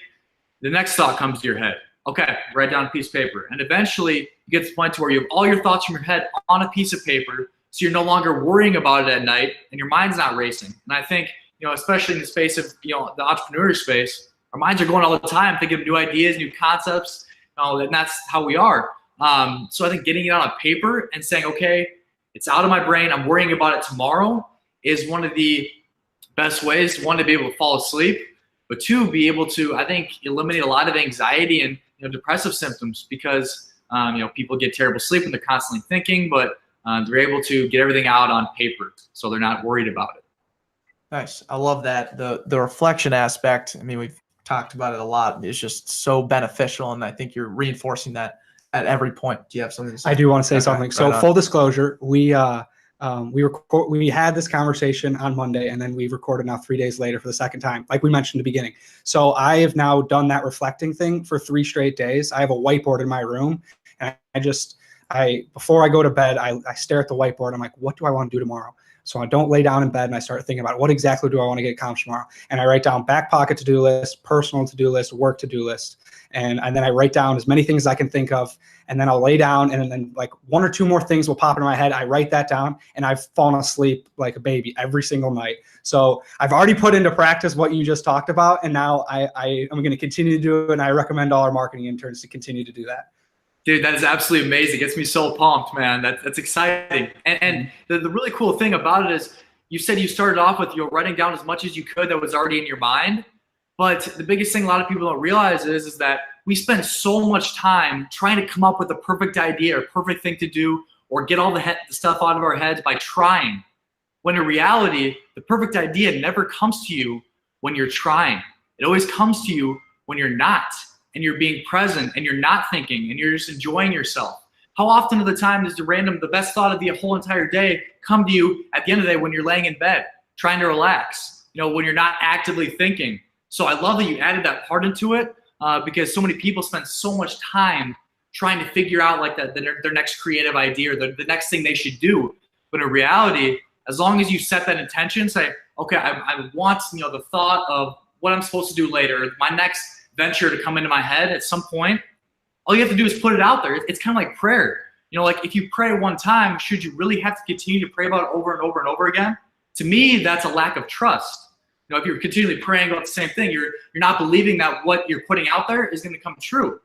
The next thought comes to your head. Okay, write down a piece of paper. And eventually you get to the point to where you have all your thoughts from your head on a piece of paper, so you're no longer worrying about it at night and your mind's not racing. And I think, you know, especially in the space of, you know, the entrepreneur space, our minds are going all the time, thinking of new ideas, new concepts, and that's how we are. So I think getting it on a paper and saying, okay, it's out of my brain, I'm worrying about it tomorrow, is one of the best ways, one, to be able to fall asleep, but two, be able to, I think, eliminate a lot of anxiety and, you know, depressive symptoms, because you know, people get terrible sleep when they're constantly thinking, but they're able to get everything out on paper, so they're not worried about it. Nice. I love that. The reflection aspect, I mean, we've talked about it a lot. It's just so beneficial, and I think you're reinforcing that at every point. Do you have something to say? I do want to say something. So right full disclosure, we had this conversation on Monday, and then we recorded now 3 days later for the second time, like we mentioned in the beginning. So I have now done that reflecting thing for 3 straight days. I have a whiteboard in my room, and before I go to bed, I stare at the whiteboard. I'm like, what do I want to do tomorrow? So I don't lay down in bed and I start thinking about what exactly do I want to get accomplished tomorrow. And I write down Backpocket to-do list, personal to-do list, work to-do list. And then I write down as many things as I can think of. And then I'll lay down, and then like 1 or 2 more things will pop into my head. I write that down, and I've fallen asleep like a baby every single night. So I've already put into practice what you just talked about. And now I'm going to continue to do it. And I recommend all our marketing interns to continue to do that. Dude, that is absolutely amazing. It gets me so pumped, man. That's exciting. And the really cool thing about it is, you said you started off with, you're writing down as much as you could that was already in your mind. But the biggest thing a lot of people don't realize is that we spend so much time trying to come up with a perfect idea or perfect thing to do, or get all the stuff out of our heads by trying. When in reality, the perfect idea never comes to you when you're trying. It always comes to you when you're not, and you're being present, and you're not thinking, and you're just enjoying yourself. How often of the time does the best thought of the whole entire day come to you at the end of the day when you're laying in bed, trying to relax, you know, when you're not actively thinking? So I love that you added that part into it, because so many people spend so much time trying to figure out like their next creative idea, or the next thing they should do. But in reality, as long as you set that intention, say, okay, I want, you know, the thought of what I'm supposed to do later, my next venture to come into my head at some point, all you have to do is put it out there. It's kind of like prayer. You know, like if you pray one time, should you really have to continue to pray about it over and over and over again? To me, that's a lack of trust. You know, if you're continually praying about the same thing, you're not believing that what you're putting out there is going to come true.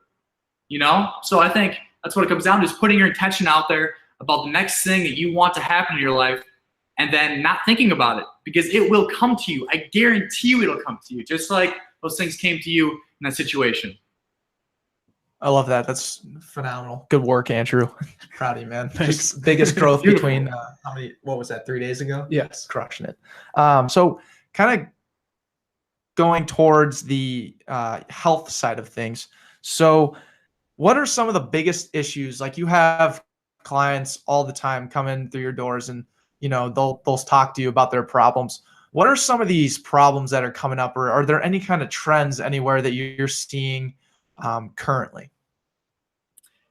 You know, so I think that's what it comes down to, is putting your intention out there about the next thing that you want to happen in your life, and then not thinking about it, because it will come to you. I guarantee you it'll come to you, just like those things came to you in that situation. I love that. That's phenomenal. Good work, Andrew. Proud of you, man. Thanks. Just biggest growth between what was that, 3 days ago? Yes. Crushing it. So kind of going towards the health side of things. So what are some of the biggest issues? Like, you have clients all the time come in through your doors, and they'll talk to you about their problems. What are some of these problems that are coming up, or are there any kind of trends anywhere that you're seeing currently?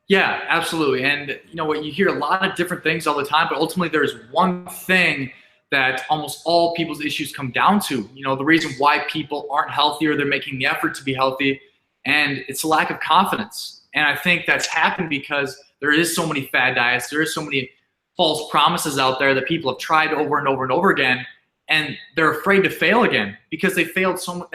Yeah, absolutely. And what, you hear a lot of different things all the time, but ultimately there's one thing that almost all people's issues come down to. The reason why people aren't healthy, or they're making the effort to be healthy, and it's a lack of confidence. And I think that's happened because there is so many fad diets, there is so many false promises out there that people have tried over and over and over again, and they're afraid to fail again because they failed so much.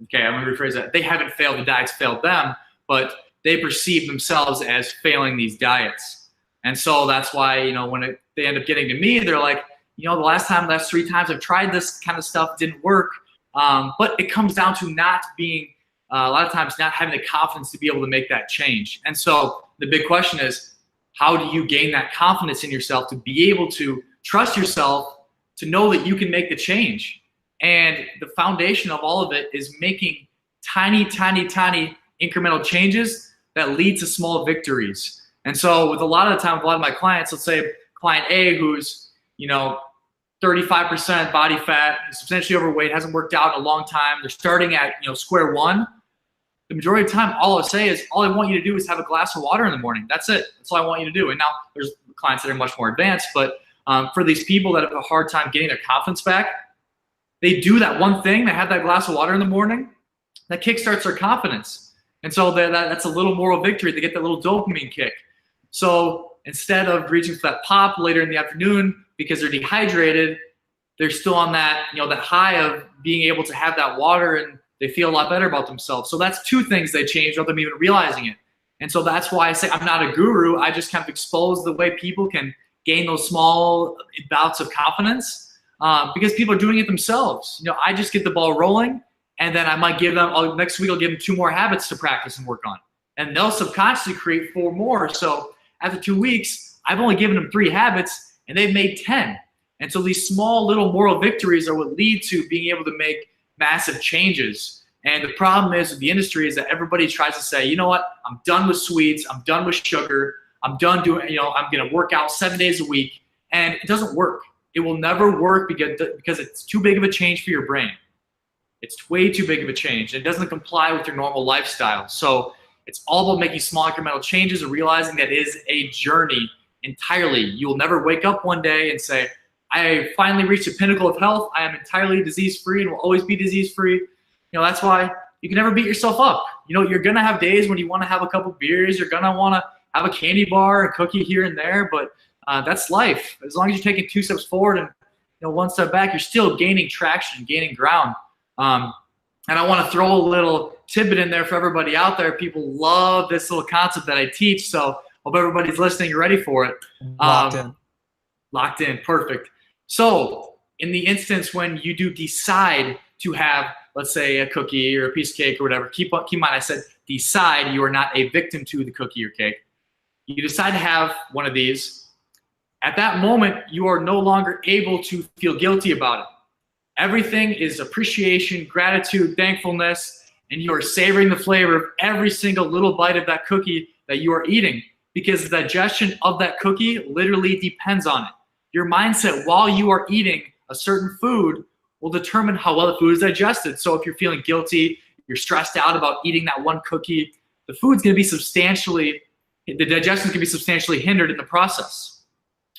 Okay, I'm going to rephrase that. They haven't failed, the diets failed them, but they perceive themselves as failing these diets. And so that's why, when they end up getting to me, they're like, the last 3 times I've tried this kind of stuff, didn't work. But it comes down to not being, a lot of times, not having the confidence to be able to make that change. And so the big question is, how do you gain that confidence in yourself to be able to trust yourself, to know that you can make the change? And the foundation of all of it is making tiny, tiny, tiny incremental changes that lead to small victories. And so with a lot of the time, with a lot of my clients, let's say client A, who's 35% body fat, substantially overweight, hasn't worked out in a long time, they're starting at square one. The majority of the time, all I say is, all I want you to do is have a glass of water in the morning. That's it. That's all I want you to do. And now there's clients that are much more advanced, but for these people that have a hard time getting their confidence back, they do that one thing, they have that glass of water in the morning, that kickstarts their confidence. And so that's a little moral victory. They get that little dopamine kick. So instead of reaching for that pop later in the afternoon because they're dehydrated, they're still on that, that high of being able to have that water, and they feel a lot better about themselves. So that's 2 things they changed without them even realizing it. And so that's why I say I'm not a guru. I just kind of expose the way people can gain those small bouts of confidence, because people are doing it themselves. I just get the ball rolling, and then I might give them, next week I'll give them 2 more habits to practice and work on. And they'll subconsciously create 4 more. So after 2 weeks, I've only given them 3 habits, and they've made 10. And so these small little moral victories are what lead to being able to make massive changes. And the problem is with the industry is that everybody tries to say, you know what, I'm done with sweets, I'm done with sugar, I'm done doing, I'm going to work out 7 days a week. And it doesn't work. It will never work because it's too big of a change for your brain. It's way too big of a change. It doesn't comply with your normal lifestyle. So it's all about making small incremental changes and realizing that it is a journey entirely. You will never wake up one day and say, I finally reached the pinnacle of health. I am entirely disease-free and will always be disease-free. That's why you can never beat yourself up. You're going to have days when you want to have a couple beers. You're going to want to have a candy bar, a cookie here and there, but that's life. As long as you're taking 2 steps forward and 1 step back, you're still gaining traction, gaining ground. And I want to throw a little tidbit in there for everybody out there. People love this little concept that I teach, so hope everybody's listening. You're ready for it. Locked in. Perfect. So in the instance when you do decide to have, let's say, a cookie or a piece of cake or whatever, keep in mind I said decide. You are not a victim to the cookie or cake. You decide to have one of these. At that moment, you are no longer able to feel guilty about it. Everything is appreciation, gratitude, thankfulness, and you are savoring the flavor of every single little bite of that cookie that you are eating, because the digestion of that cookie literally depends on it. Your mindset while you are eating a certain food will determine how well the food is digested. So if you're feeling guilty, you're stressed out about eating that one cookie, the digestion can be substantially hindered in the process.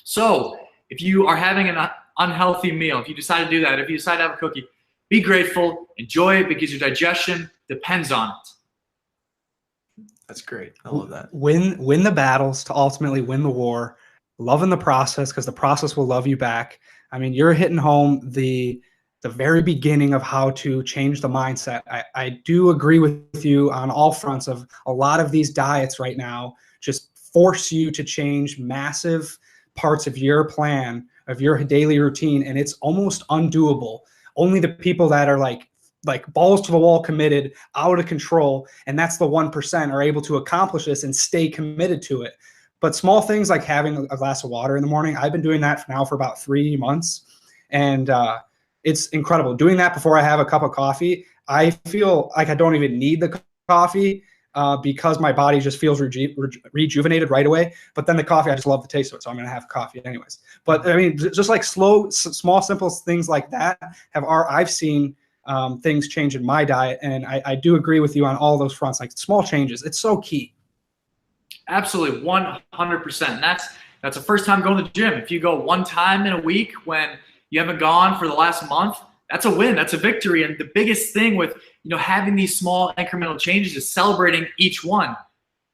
So if you are having an unhealthy meal, if you decide to do that, if you decide to have a cookie, be grateful, enjoy it, because your digestion depends on it. That's great. I love that. Win the battles to ultimately win the war. Love in the process, because the process will love you back. I mean, you're hitting home the the very beginning of how to change the mindset. I do agree with you on all fronts of a lot of these diets right now just force you to change massive parts of your plan, of your daily routine, and it's almost undoable. Only the people that are like balls to the wall committed, out of control, and that's the 1% are able to accomplish this and stay committed to it. But small things like having a glass of water in the morning, I've been doing that now for about 3 months, and it's incredible. Doing that before I have a cup of coffee, I feel like I don't even need the coffee because my body just feels rejuvenated right away. But then the coffee, I just love the taste of it, so I'm going to have coffee anyways. But I mean, just like small, simple things like that I've seen things change in my diet, and I do agree with you on all those fronts. Like small changes, it's so key. Absolutely, 100%. And that's the first time going to the gym. If you go one time in a week when you haven't gone for the last month, that's a win. That's a victory. And the biggest thing with having these small incremental changes is celebrating each one,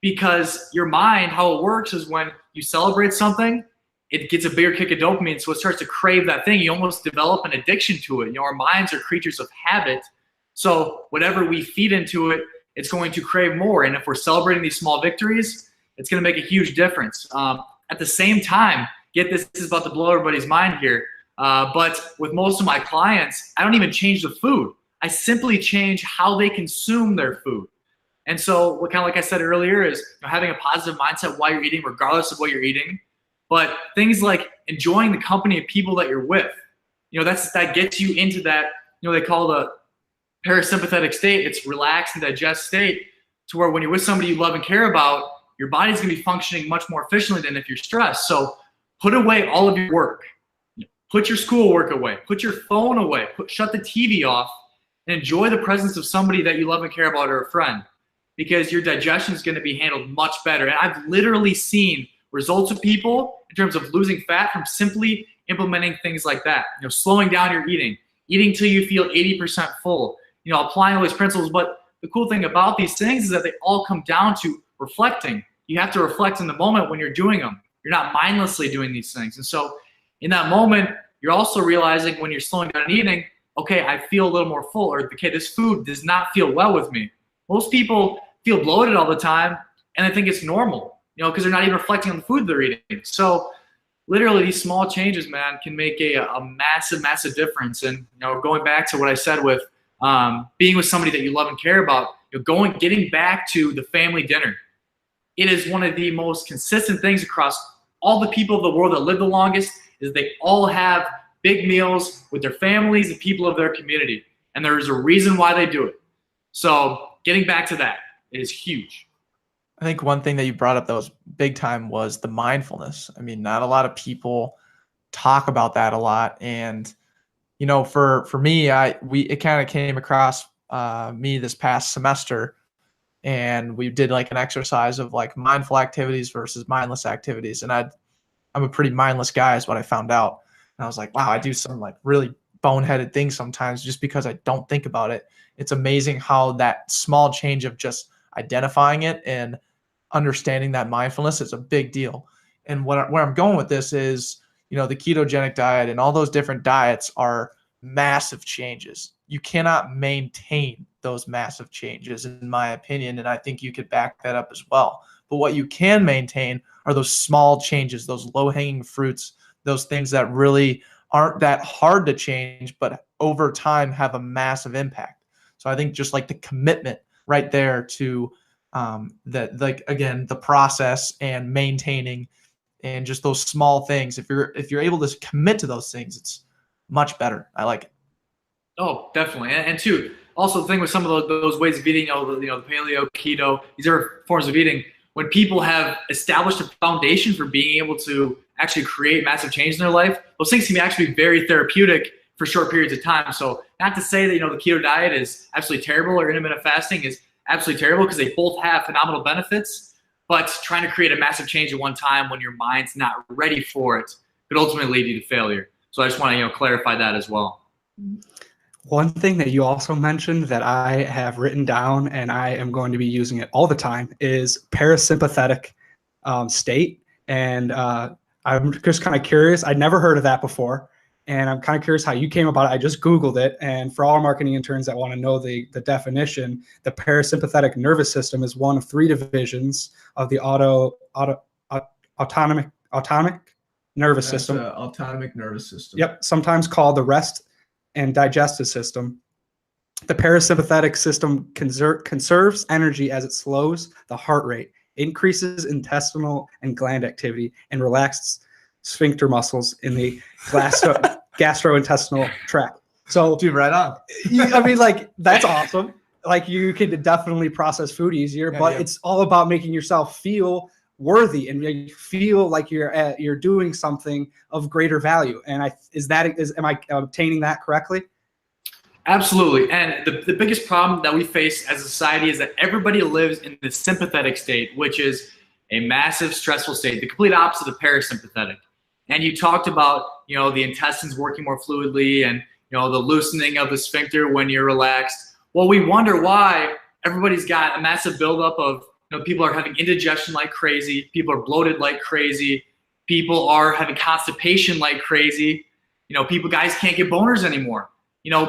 because your mind, how it works is when you celebrate something, it gets a bigger kick of dopamine, so it starts to crave that thing. You almost develop an addiction to it. Our minds are creatures of habit, so whatever we feed into it, it's going to crave more. And if we're celebrating these small victories, it's going to make a huge difference. At the same time, get this is about to blow everybody's mind here, but with most of my clients, I don't even change the food. I simply change how they consume their food. And so what kind of like I said earlier is having a positive mindset while you're eating, regardless of what you're eating. But things like enjoying the company of people that you're with, that gets you into that, they call the parasympathetic state. It's relaxed and digest state, to where when you're with somebody you love and care about, your body's gonna be functioning much more efficiently than if you're stressed. So put away all of your work, put your schoolwork away, put your phone away, shut the TV off, and enjoy the presence of somebody that you love and care about, or a friend, because your digestion is gonna be handled much better. And I've literally seen results of people in terms of losing fat from simply implementing things like that. Slowing down your eating till you feel 80% full, applying all these principles. But the cool thing about these things is that they all come down to reflecting. You have to reflect in the moment when you're doing them. You're not mindlessly doing these things. And so in that moment, you're also realizing when you're slowing down and eating, okay, I feel a little more full, or okay, this food does not feel well with me. Most people feel bloated all the time, and they think it's normal, because they're not even reflecting on the food they're eating. So literally these small changes, man, can make a massive, massive difference. And, going back to what I said with being with somebody that you love and care about, getting back to the family dinner. It is one of the most consistent things across all the people of the world that live the longest, is they all have big meals with their families and people of their community. And there is a reason why they do it. So getting back to that is huge. I think one thing that you brought up that was big time was the mindfulness. I mean, not a lot of people talk about that a lot. And, for me, it kind of came across me this past semester, and we did like an exercise of like mindful activities versus mindless activities. And I'm a pretty mindless guy is what I found out. And I was like, wow, I do some like really boneheaded things sometimes just because I don't think about it. It's amazing how that small change of just identifying it and understanding that mindfulness is a big deal. And where I'm going with this is, the ketogenic diet and all those different diets are massive changes. You cannot maintain those massive changes, in my opinion, and I think you could back that up as well. But what you can maintain are those small changes, those low-hanging fruits, those things that really aren't that hard to change, but over time have a massive impact. So I think just like the commitment right there to the process and maintaining, and just those small things. If you're able to commit to those things, it's much better. I like it. Oh, definitely. And two, also the thing with some of those ways of eating, the paleo, keto, these are forms of eating. When people have established a foundation for being able to actually create massive change in their life, those things can actually be very therapeutic for short periods of time. So not to say that, the keto diet is absolutely terrible, or intermittent fasting is absolutely terrible, because they both have phenomenal benefits, but trying to create a massive change at one time when your mind's not ready for it could ultimately lead you to failure. So I just want to, clarify that as well. One thing that you also mentioned that I have written down, and I am going to be using it all the time, is parasympathetic state. And I'm just kind of curious. I'd never heard of that before. And I'm kind of curious how you came about it. I just Googled it. And for all our marketing interns that want to know the definition, the parasympathetic nervous system is one of three divisions of the autonomic nervous system. Autonomic nervous system. Yep. Sometimes called the rest and digestive system. The parasympathetic system conserves energy as it slows the heart rate, increases intestinal and gland activity, and relaxes sphincter muscles in the gastrointestinal tract. So, dude, right on. I mean, like, that's awesome. Like, you can definitely process food easier, but it's all about making yourself feel worthy and feel like you're doing something of greater value. And am I obtaining that correctly? Absolutely. And the biggest problem that we face as a society is that everybody lives in the sympathetic state, which is a massive stressful state, the complete opposite of parasympathetic. And you talked about, the intestines working more fluidly and, the loosening of the sphincter when you're relaxed. Well, we wonder why everybody's got a massive buildup of, people are having indigestion like crazy. People are bloated like crazy. People are having constipation like crazy. Guys can't get boners anymore.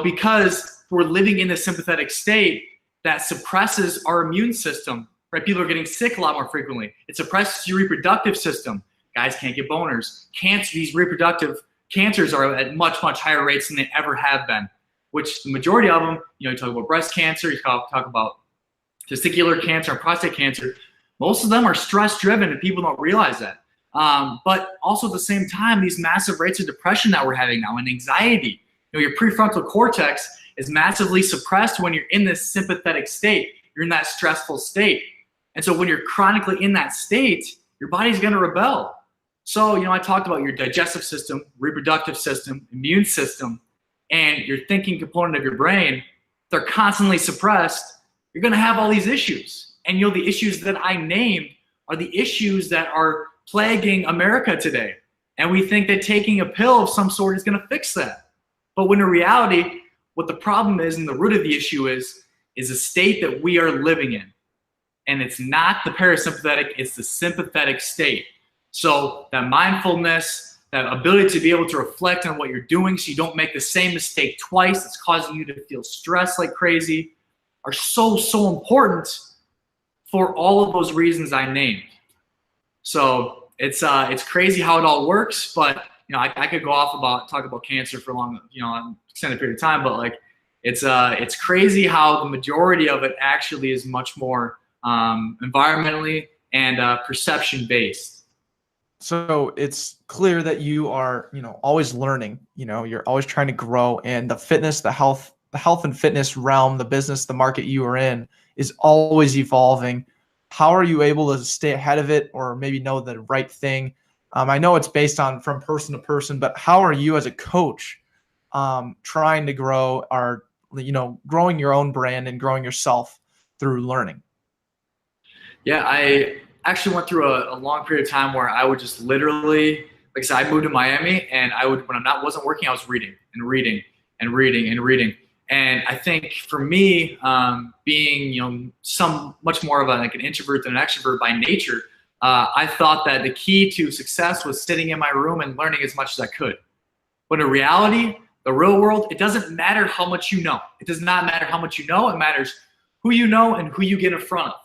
Because we're living in the sympathetic state that suppresses our immune system, right? People are getting sick a lot more frequently. It suppresses your reproductive system. Guys can't get boners. These reproductive cancers are at much, much higher rates than they ever have been, which the majority of them, you talk about breast cancer, you talk about testicular cancer and prostate cancer. Most of them are stress-driven, and people don't realize that. But also at the same time, these massive rates of depression that we're having now and anxiety. Your prefrontal cortex is massively suppressed when you're in this sympathetic state. You're in that stressful state. And so when you're chronically in that state, your body's going to rebel. So, I talked about your digestive system, reproductive system, immune system, and your thinking component of your brain. They're constantly suppressed. You're going to have all these issues. And the issues that I named are the issues that are plaguing America today. And we think that taking a pill of some sort is going to fix that. But when in reality, what the problem is and the root of the issue is a state that we are living in. And it's not the parasympathetic, it's the sympathetic state. So that mindfulness, that ability to be able to reflect on what you're doing so you don't make the same mistake twice that's causing you to feel stressed like crazy, are so, so important for all of those reasons I named. So it's crazy how it all works, but I could go off talk about cancer for a long, extended period of time, but it's crazy how the majority of it actually is much more environmentally and perception based. So it's clear that you are, always learning. You're always trying to grow, and the fitness, the health and fitness realm, the business, the market you are in is always evolving. How are you able to stay ahead of it, or maybe know the right thing? I know it's based on from person to person, but how are you as a coach trying to grow growing your own brand and growing yourself through learning? Yeah, I actually went through a long period of time where I would just literally, like I said, I moved to Miami, and when I wasn't working, I was reading and reading and reading and reading. And I think for me, being much more of an introvert than an extrovert by nature, I thought that the key to success was sitting in my room and learning as much as I could. But in reality, the real world, it doesn't matter how much you know. It does not matter how much you know. It matters who you know and who you get in front of.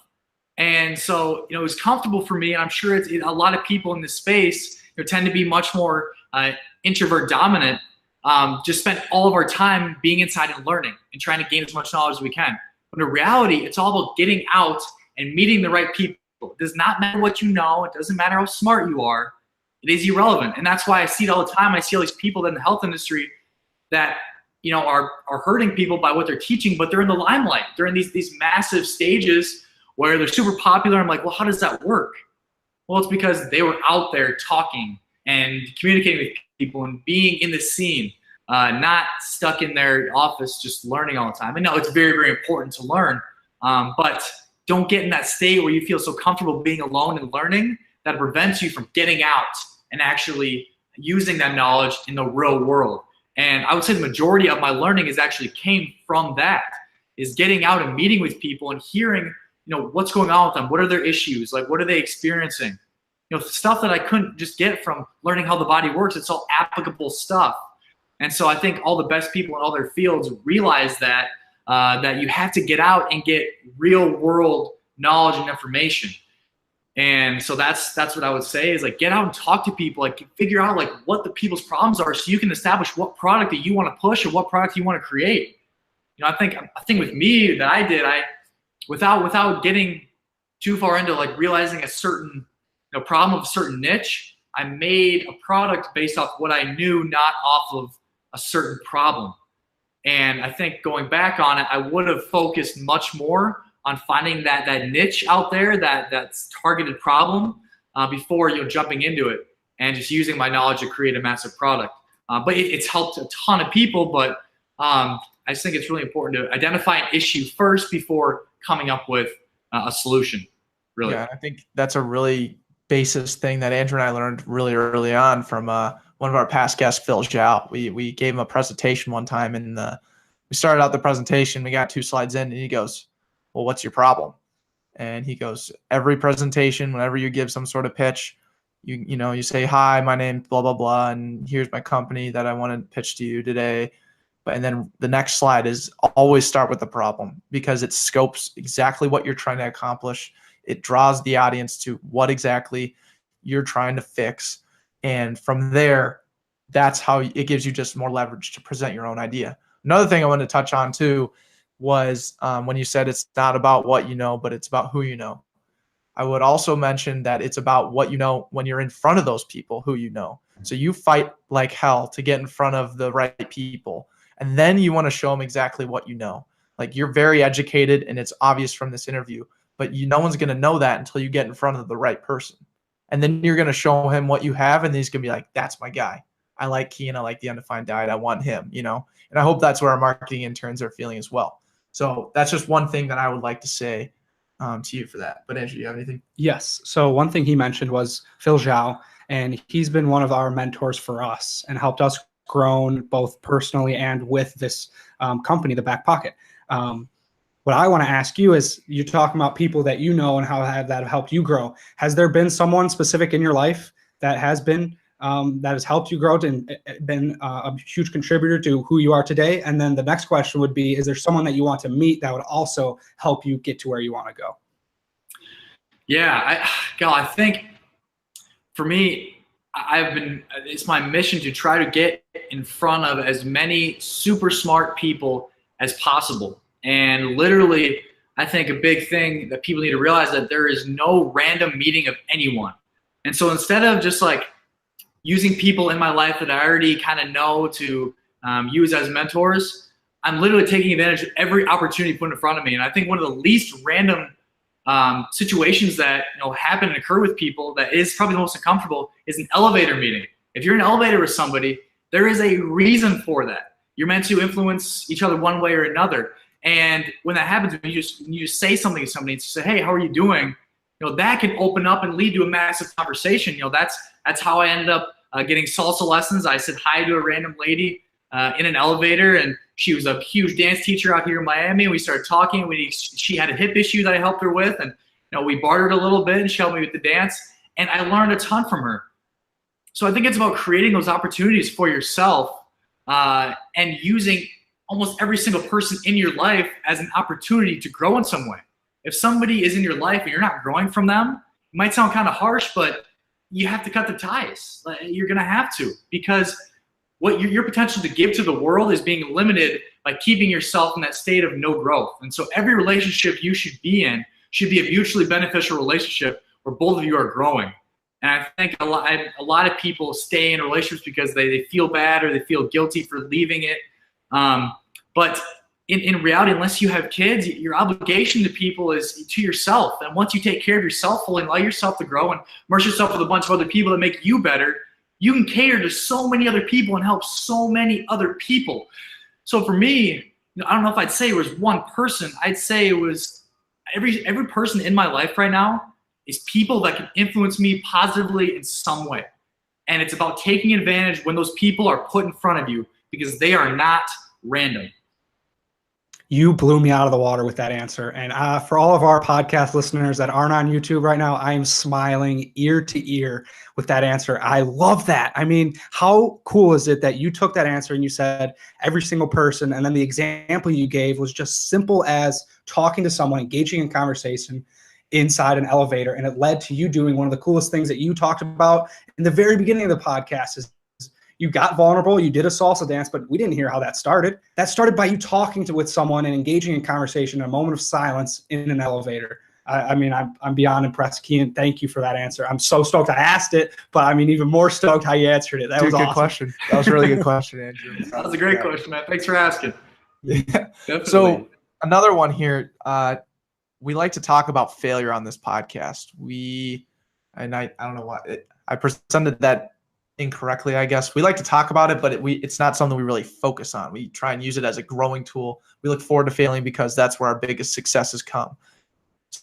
And so, it was comfortable for me, and I'm sure a lot of people in this space tend to be much more introvert dominant. Just spent all of our time being inside and learning and trying to gain as much knowledge as we can. But in reality, it's all about getting out and meeting the right people. It does not matter what you know. It doesn't matter how smart you are. It is irrelevant. And that's why I see it all the time. I see all these people in the health industry that are hurting people by what they're teaching, but they're in the limelight. They're in these massive stages where they're super popular. I'm like, well, how does that work? Well, it's because they were out there talking and communicating with people and being in the scene, not stuck in their office just learning all the time. And no, it's very, very important to learn, but don't get in that state where you feel so comfortable being alone and learning that it prevents you from getting out and actually using that knowledge in the real world. And I would say the majority of my learning came from that, is getting out and meeting with people and hearing, what's going on with them. What are their issues? Like, what are they experiencing? Stuff that I couldn't just get from learning how the body works. It's all applicable stuff. And so I think all the best people in all their fields realize that that you have to get out and get real world knowledge and information. And so that's what I would say is like get out and talk to people, like figure out like what the people's problems are so you can establish what product that you want to push or what product you want to create. You know, I think with me that I did, without getting too far into like realizing a certain problem of a certain niche, I made a product based off what I knew, not off of a certain problem. And I think going back on it, I would have focused much more on finding that niche out there, that's targeted problem before jumping into it and just using my knowledge to create a massive product. But it's helped a ton of people. But I just think it's really important to identify an issue first before coming up with a solution. Really, Yeah, I think that's a really basis thing that Andrew and I learned really early on from one of our past guests, Phil Zhao. We gave him a presentation one time, and we started out the presentation. We got 2 slides in, and he goes, "Well, what's your problem?" And he goes, "Every presentation, whenever you give some sort of pitch, you say, 'Hi, my name's blah blah blah, and here's my company that I want to pitch to you today.' And then the next slide is always start with the problem because it scopes exactly what you're trying to accomplish. It draws the audience to what exactly you're trying to fix. And from there, that's how it gives you just more leverage to present your own idea." Another thing I wanted to touch on too was when you said it's not about what you know, but it's about who you know. I would also mention that it's about what you know when you're in front of those people who you know. So you fight like hell to get in front of the right people. And then you want to show them exactly what you know. Like you're very educated and it's obvious from this interview, but no one's going to know that until you get in front of the right person. And then you're going to show him what you have and he's going to be like, "That's my guy. I like Keyen. I like the Undefined Diet. I want him," And I hope that's where our marketing interns are feeling as well. So that's just one thing that I would like to say to you for that. But Andrew, do you have anything? Yes. So one thing he mentioned was Phil Zhao, and he's been one of our mentors for us and helped us grown both personally and with this company, the Backpocket. What I want to ask you is, you're talking about people that you know and how that helped you grow. Has there been someone specific in your life that has been that has helped you grow and been a huge contributor to who you are today? And then the next question would be, is there someone that you want to meet that would also help you get to where you want to go? Yeah, I think for me, it's my mission to try to get in front of as many super smart people as possible. And literally, I think a big thing that people need to realize that there is no random meeting of anyone. And so instead of just like using people in my life that I already kind of know to use as mentors, I'm literally taking advantage of every opportunity put in front of me. And I think one of the least random situations that happen and occur with people that is probably the most uncomfortable is an elevator meeting. If you're in an elevator with somebody, there is a reason for that. You're meant to influence each other one way or another. And when that happens, when you just say something to somebody and say, "Hey, how are you doing?" That can open up and lead to a massive conversation. That's how I ended up getting salsa lessons. I said hi to a random lady in an elevator, and she was a huge dance teacher out here in Miami. And we started talking. She had a hip issue that I helped her with, and we bartered a little bit, and she helped me with the dance. And I learned a ton from her. So I think it's about creating those opportunities for yourself and using almost every single person in your life as an opportunity to grow in some way. If somebody is in your life and you're not growing from them, it might sound kind of harsh, but you have to cut the ties. You're going to have to, because what your potential to give to the world is being limited by keeping yourself in that state of no growth. And so every relationship you should be in should be a mutually beneficial relationship where both of you are growing. And I think a lot of people stay in relationships because they feel bad or they feel guilty for leaving it. But in reality, unless you have kids, your obligation to people is to yourself. And once you take care of yourself fully and allow yourself to grow and immerse yourself with a bunch of other people that make you better, you can cater to so many other people and help so many other people. So for me, I don't know if I'd say it was one person. I'd say it was every person in my life right now is people that can influence me positively in some way. And it's about taking advantage when those people are put in front of you, because they are not random. You blew me out of the water with that answer. And for all of our podcast listeners that aren't on YouTube right now, I am smiling ear to ear with that answer. I love that. I mean, how cool is it that you took that answer and you said every single person, and then the example you gave was just simple as talking to someone, engaging in conversation inside an elevator, and it led to you doing one of the coolest things that you talked about in the very beginning of the podcast is you got vulnerable, you did a salsa dance, but we didn't hear how that started. That started by you talking with someone and engaging in conversation in a moment of silence in an elevator. I mean, I'm beyond impressed. Keyen, thank you for that answer. I'm so stoked I asked it, but I mean, even more stoked how you answered it. That was good awesome. Question. That was a really good question, Andrew. That was a great question, man. Thanks for asking. Yeah. Definitely. So another one here. We like to talk about failure on this podcast. I don't know why I presented that incorrectly, I guess. We like to talk about it, but it's not something we really focus on. We try and use it as a growing tool. We look forward to failing because that's where our biggest successes come.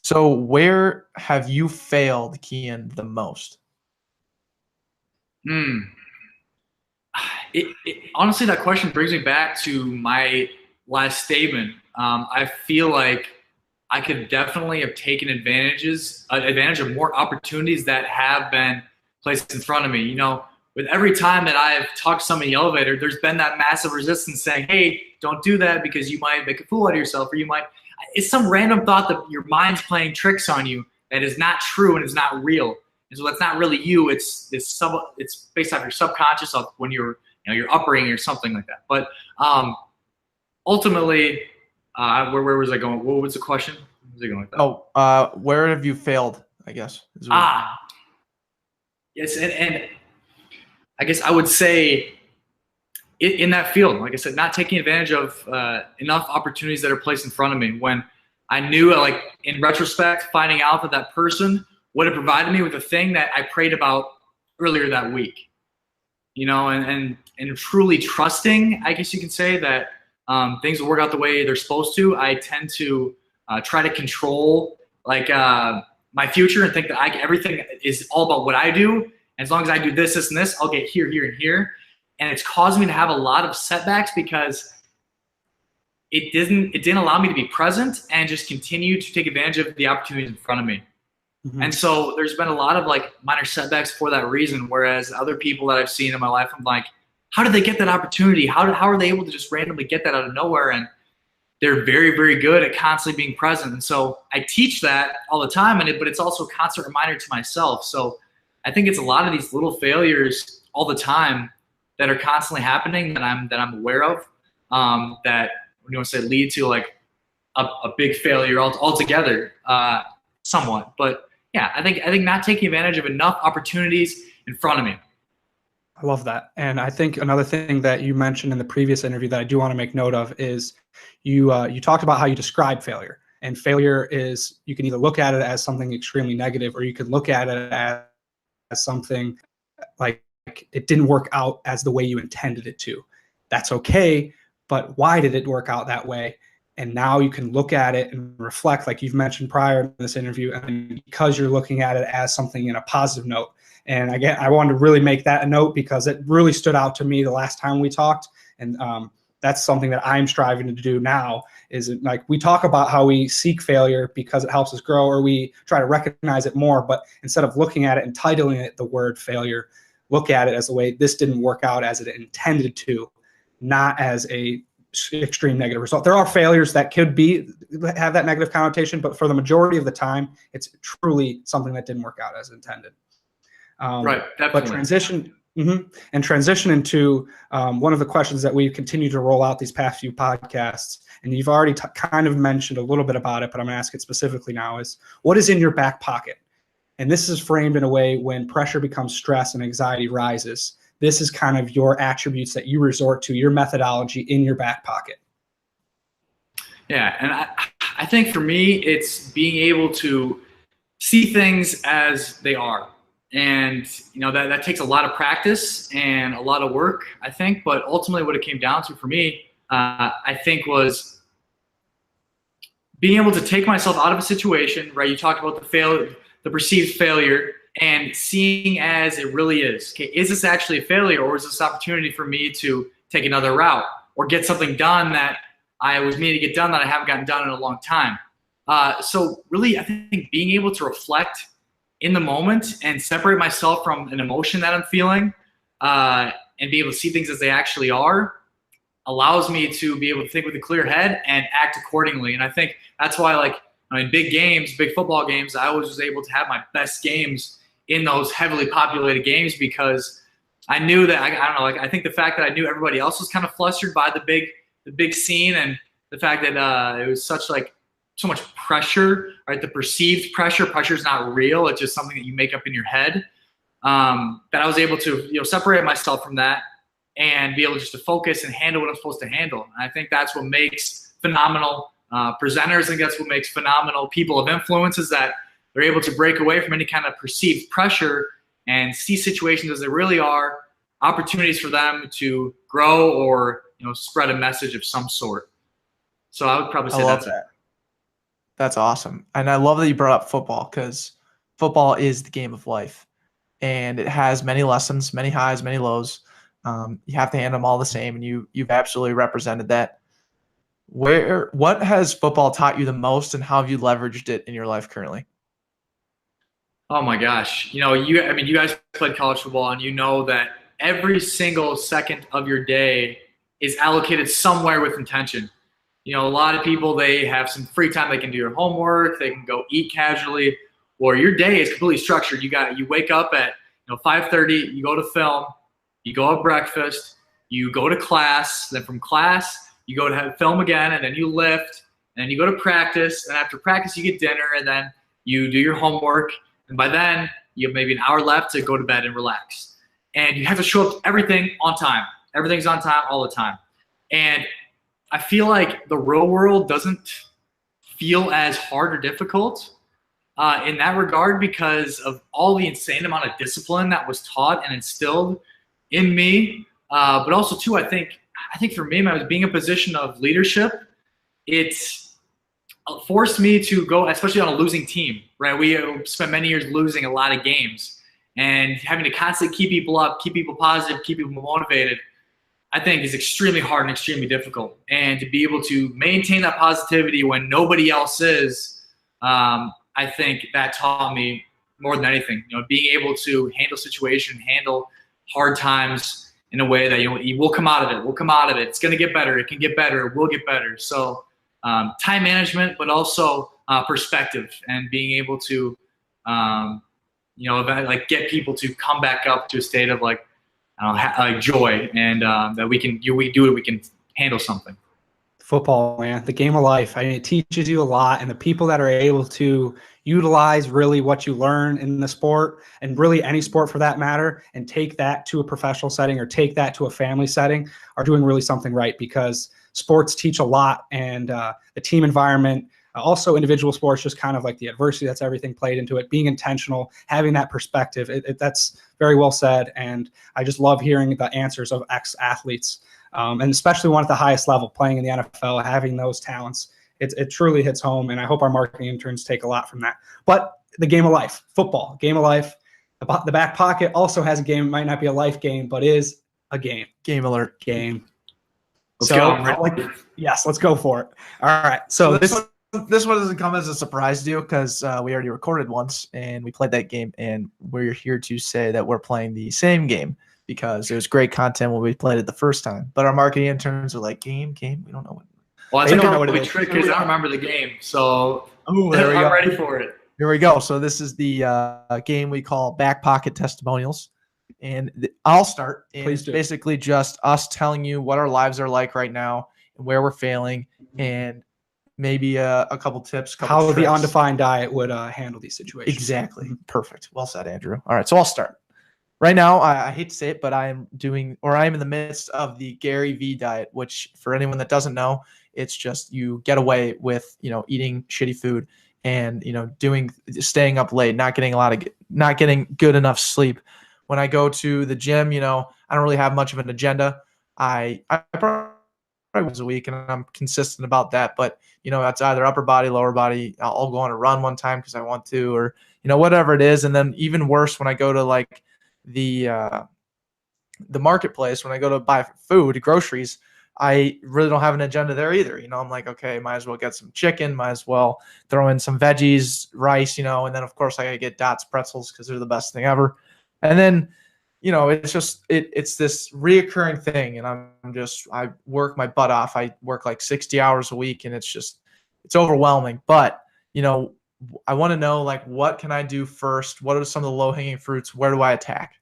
So where have you failed, Keyen, the most? Honestly, that question brings me back to my last statement. I feel like I could definitely have taken advantage of more opportunities that have been placed in front of me. You know, with every time that I've talked to someone in the elevator, there's been that massive resistance saying, hey, don't do that because you might make a fool out of yourself, or it's some random thought that your mind's playing tricks on you that is not true and is not real. And so that's not really you. It's based off your subconscious of when you're upbringing or something like that. But ultimately, where was I going? What was the question? Where was I going with that? Where have you failed, I guess. Yes, and I guess I would say in that field, like I said, not taking advantage of enough opportunities that are placed in front of me. When I knew, like in retrospect, finding out that person would have provided me with the thing that I prayed about earlier that week, and truly trusting, I guess you can say, that things will work out the way they're supposed to. I tend to try to control my future and think that everything is all about what I do. And as long as I do this, this, and this, I'll get here, here, and here. And it's caused me to have a lot of setbacks because it didn't allow me to be present and just continue to take advantage of the opportunities in front of me. Mm-hmm. And so there's been a lot of minor setbacks for that reason. Whereas other people that I've seen in my life, I'm like, how did they get that opportunity? How are they able to just randomly get that out of nowhere? And they're very, very good at constantly being present. And so I teach that all the time, but it's also a constant reminder to myself. So I think it's a lot of these little failures all the time that are constantly happening that I'm aware of, that lead to a big failure altogether, somewhat. But yeah, I think not taking advantage of enough opportunities in front of me. I love that. And I think another thing that you mentioned in the previous interview that I do want to make note of is you talked about how you describe failure. And failure is, you can either look at it as something extremely negative, or you could look at it as something like it didn't work out as the way you intended it to. That's okay, but why did it work out that way? And now you can look at it and reflect, like you've mentioned prior to this interview, and because you're looking at it as something in a positive note. And again, I wanted to really make that a note because it really stood out to me the last time we talked. And that's something that I'm striving to do now, is we talk about how we seek failure because it helps us grow, or we try to recognize it more. But instead of looking at it and titling it the word failure, look at it as the way this didn't work out as it intended to, not as a extreme negative result. There are failures that could have that negative connotation, but for the majority of the time, it's truly something that didn't work out as intended. Right, definitely. But transition into one of the questions that we've continued to roll out these past few podcasts, and you've already kind of mentioned a little bit about it, but I'm going to ask it specifically now, is what is in your back pocket? And this is framed in a way when pressure becomes stress and anxiety rises. This is kind of your attributes that you resort to, your methodology in your back pocket. Yeah, and I think for me, it's being able to see things as they are. And, that takes a lot of practice and a lot of work, I think. But ultimately what it came down to for me, I think, was being able to take myself out of a situation, right? You talked about the perceived failure, and seeing as it really is. Okay, is this actually a failure, or is this an opportunity for me to take another route or get something done that I was meaning to get done that I haven't gotten done in a long time. So really, I think being able to reflect in the moment and separate myself from an emotion that I'm feeling, and be able to see things as they actually are, allows me to be able to think with a clear head and act accordingly. And I think that's why, like, in big games, big football games, I always was able to have my best games in those heavily populated games, because I knew that I don't know, like, I think the fact that I knew everybody else was kind of flustered by the big scene, and the fact that it was such like so much pressure, right? The perceived pressure is not real. It's just something that you make up in your head. That I was able to, separate myself from that and be able just to focus and handle what I'm supposed to handle. And I think that's what makes phenomenal presenters. I think that's what makes phenomenal people of influence, is that they're able to break away from any kind of perceived pressure and see situations as they really are, opportunities for them to grow or, spread a message of some sort. So I would probably say that's that. That's awesome. And I love that you brought up football, because football is the game of life, and it has many lessons, many highs, many lows. You have to handle them all the same, and you've absolutely represented that. What has football taught you the most, and how have you leveraged it in your life currently? Oh my gosh. You guys played college football, and you know that every single second of your day is allocated somewhere with intention. A lot of people, they have some free time. They can do your homework. They can go eat casually, or your day is completely structured. You wake up at 5:30. You go to film. You go have breakfast. You go to class. Then from class, you go to have film again, and then you lift. And then you go to practice. And after practice, you get dinner, and then you do your homework. And by then, you have maybe an hour left to go to bed and relax. And you have to show up everything on time. Everything's on time all the time. And I feel like the real world doesn't feel as hard or difficult in that regard, because of all the insane amount of discipline that was taught and instilled in me. But also, too, I think for me, when I was being in a position of leadership, it forced me to go, especially on a losing team, right? We spent many years losing a lot of games, and having to constantly keep people up, keep people positive, keep people motivated, I think is extremely hard and extremely difficult. And to be able to maintain that positivity when nobody else is, I think that taught me more than anything. Being able to handle situation, handle hard times in a way that you will come out of it. We'll come out of it. It's going to get better. It can get better. It will get better. So time management, but also perspective, and being able to, get people to come back up to a state of like joy, and that we can handle something. Football, man, the game of life. I mean, it teaches you a lot, and the people that are able to utilize really what you learn in the sport, and really any sport for that matter, and take that to a professional setting or take that to a family setting, are doing really something right, because sports teach a lot, and the team environment, also individual sports, just kind of like the adversity, that's everything played into it, being intentional, having that perspective. That's very well said, and I just love hearing the answers of ex-athletes. And especially one at the highest level, playing in the NFL, having those talents, it truly hits home. And I hope our marketing interns take a lot from that. But the game of life, football, game of life. The back pocket also has a game. It might not be a life game, but is a game. Game alert. Game. Let's go. Yes, let's go for it. All right. So this one doesn't come as a surprise to you, because we already recorded once and we played that game, and we're here to say that we're playing the same game, because it was great content when we played it the first time. But our marketing interns are like, game, we don't know what. Well, I think I'm really tricky because I don't remember the game. So I'm ready for it. Here we go. So this is the game we call Backpocket Testimonials. And I'll start. And Please do. Basically just us telling you what our lives are like right now and where we're failing, and maybe a couple tips. How tricks. the Undefined Diet would handle these situations. Exactly. Perfect. Well said, Andrew. All right, so I'll start. Right now, I hate to say it, but I am in the midst of the Gary V diet, which, for anyone that doesn't know, it's just you get away with, eating shitty food and, staying up late, not getting good enough sleep. When I go to the gym, I don't really have much of an agenda. I probably once a week, and I'm consistent about that. But, that's either upper body, lower body. I'll go on a run one time because I want to, or, whatever it is. And then even worse, when I go to like the marketplace, when I go to buy food, groceries, I really don't have an agenda there either. I'm like, okay, might as well get some chicken, might as well throw in some veggies, rice, and then of course I gotta get Dots pretzels because they're the best thing ever. And then, it's just it's this reoccurring thing, and I work my butt off. I work like 60 hours a week, and it's overwhelming. But I want to know, like, what can I do first? What are some of the low-hanging fruits? Where do I attack?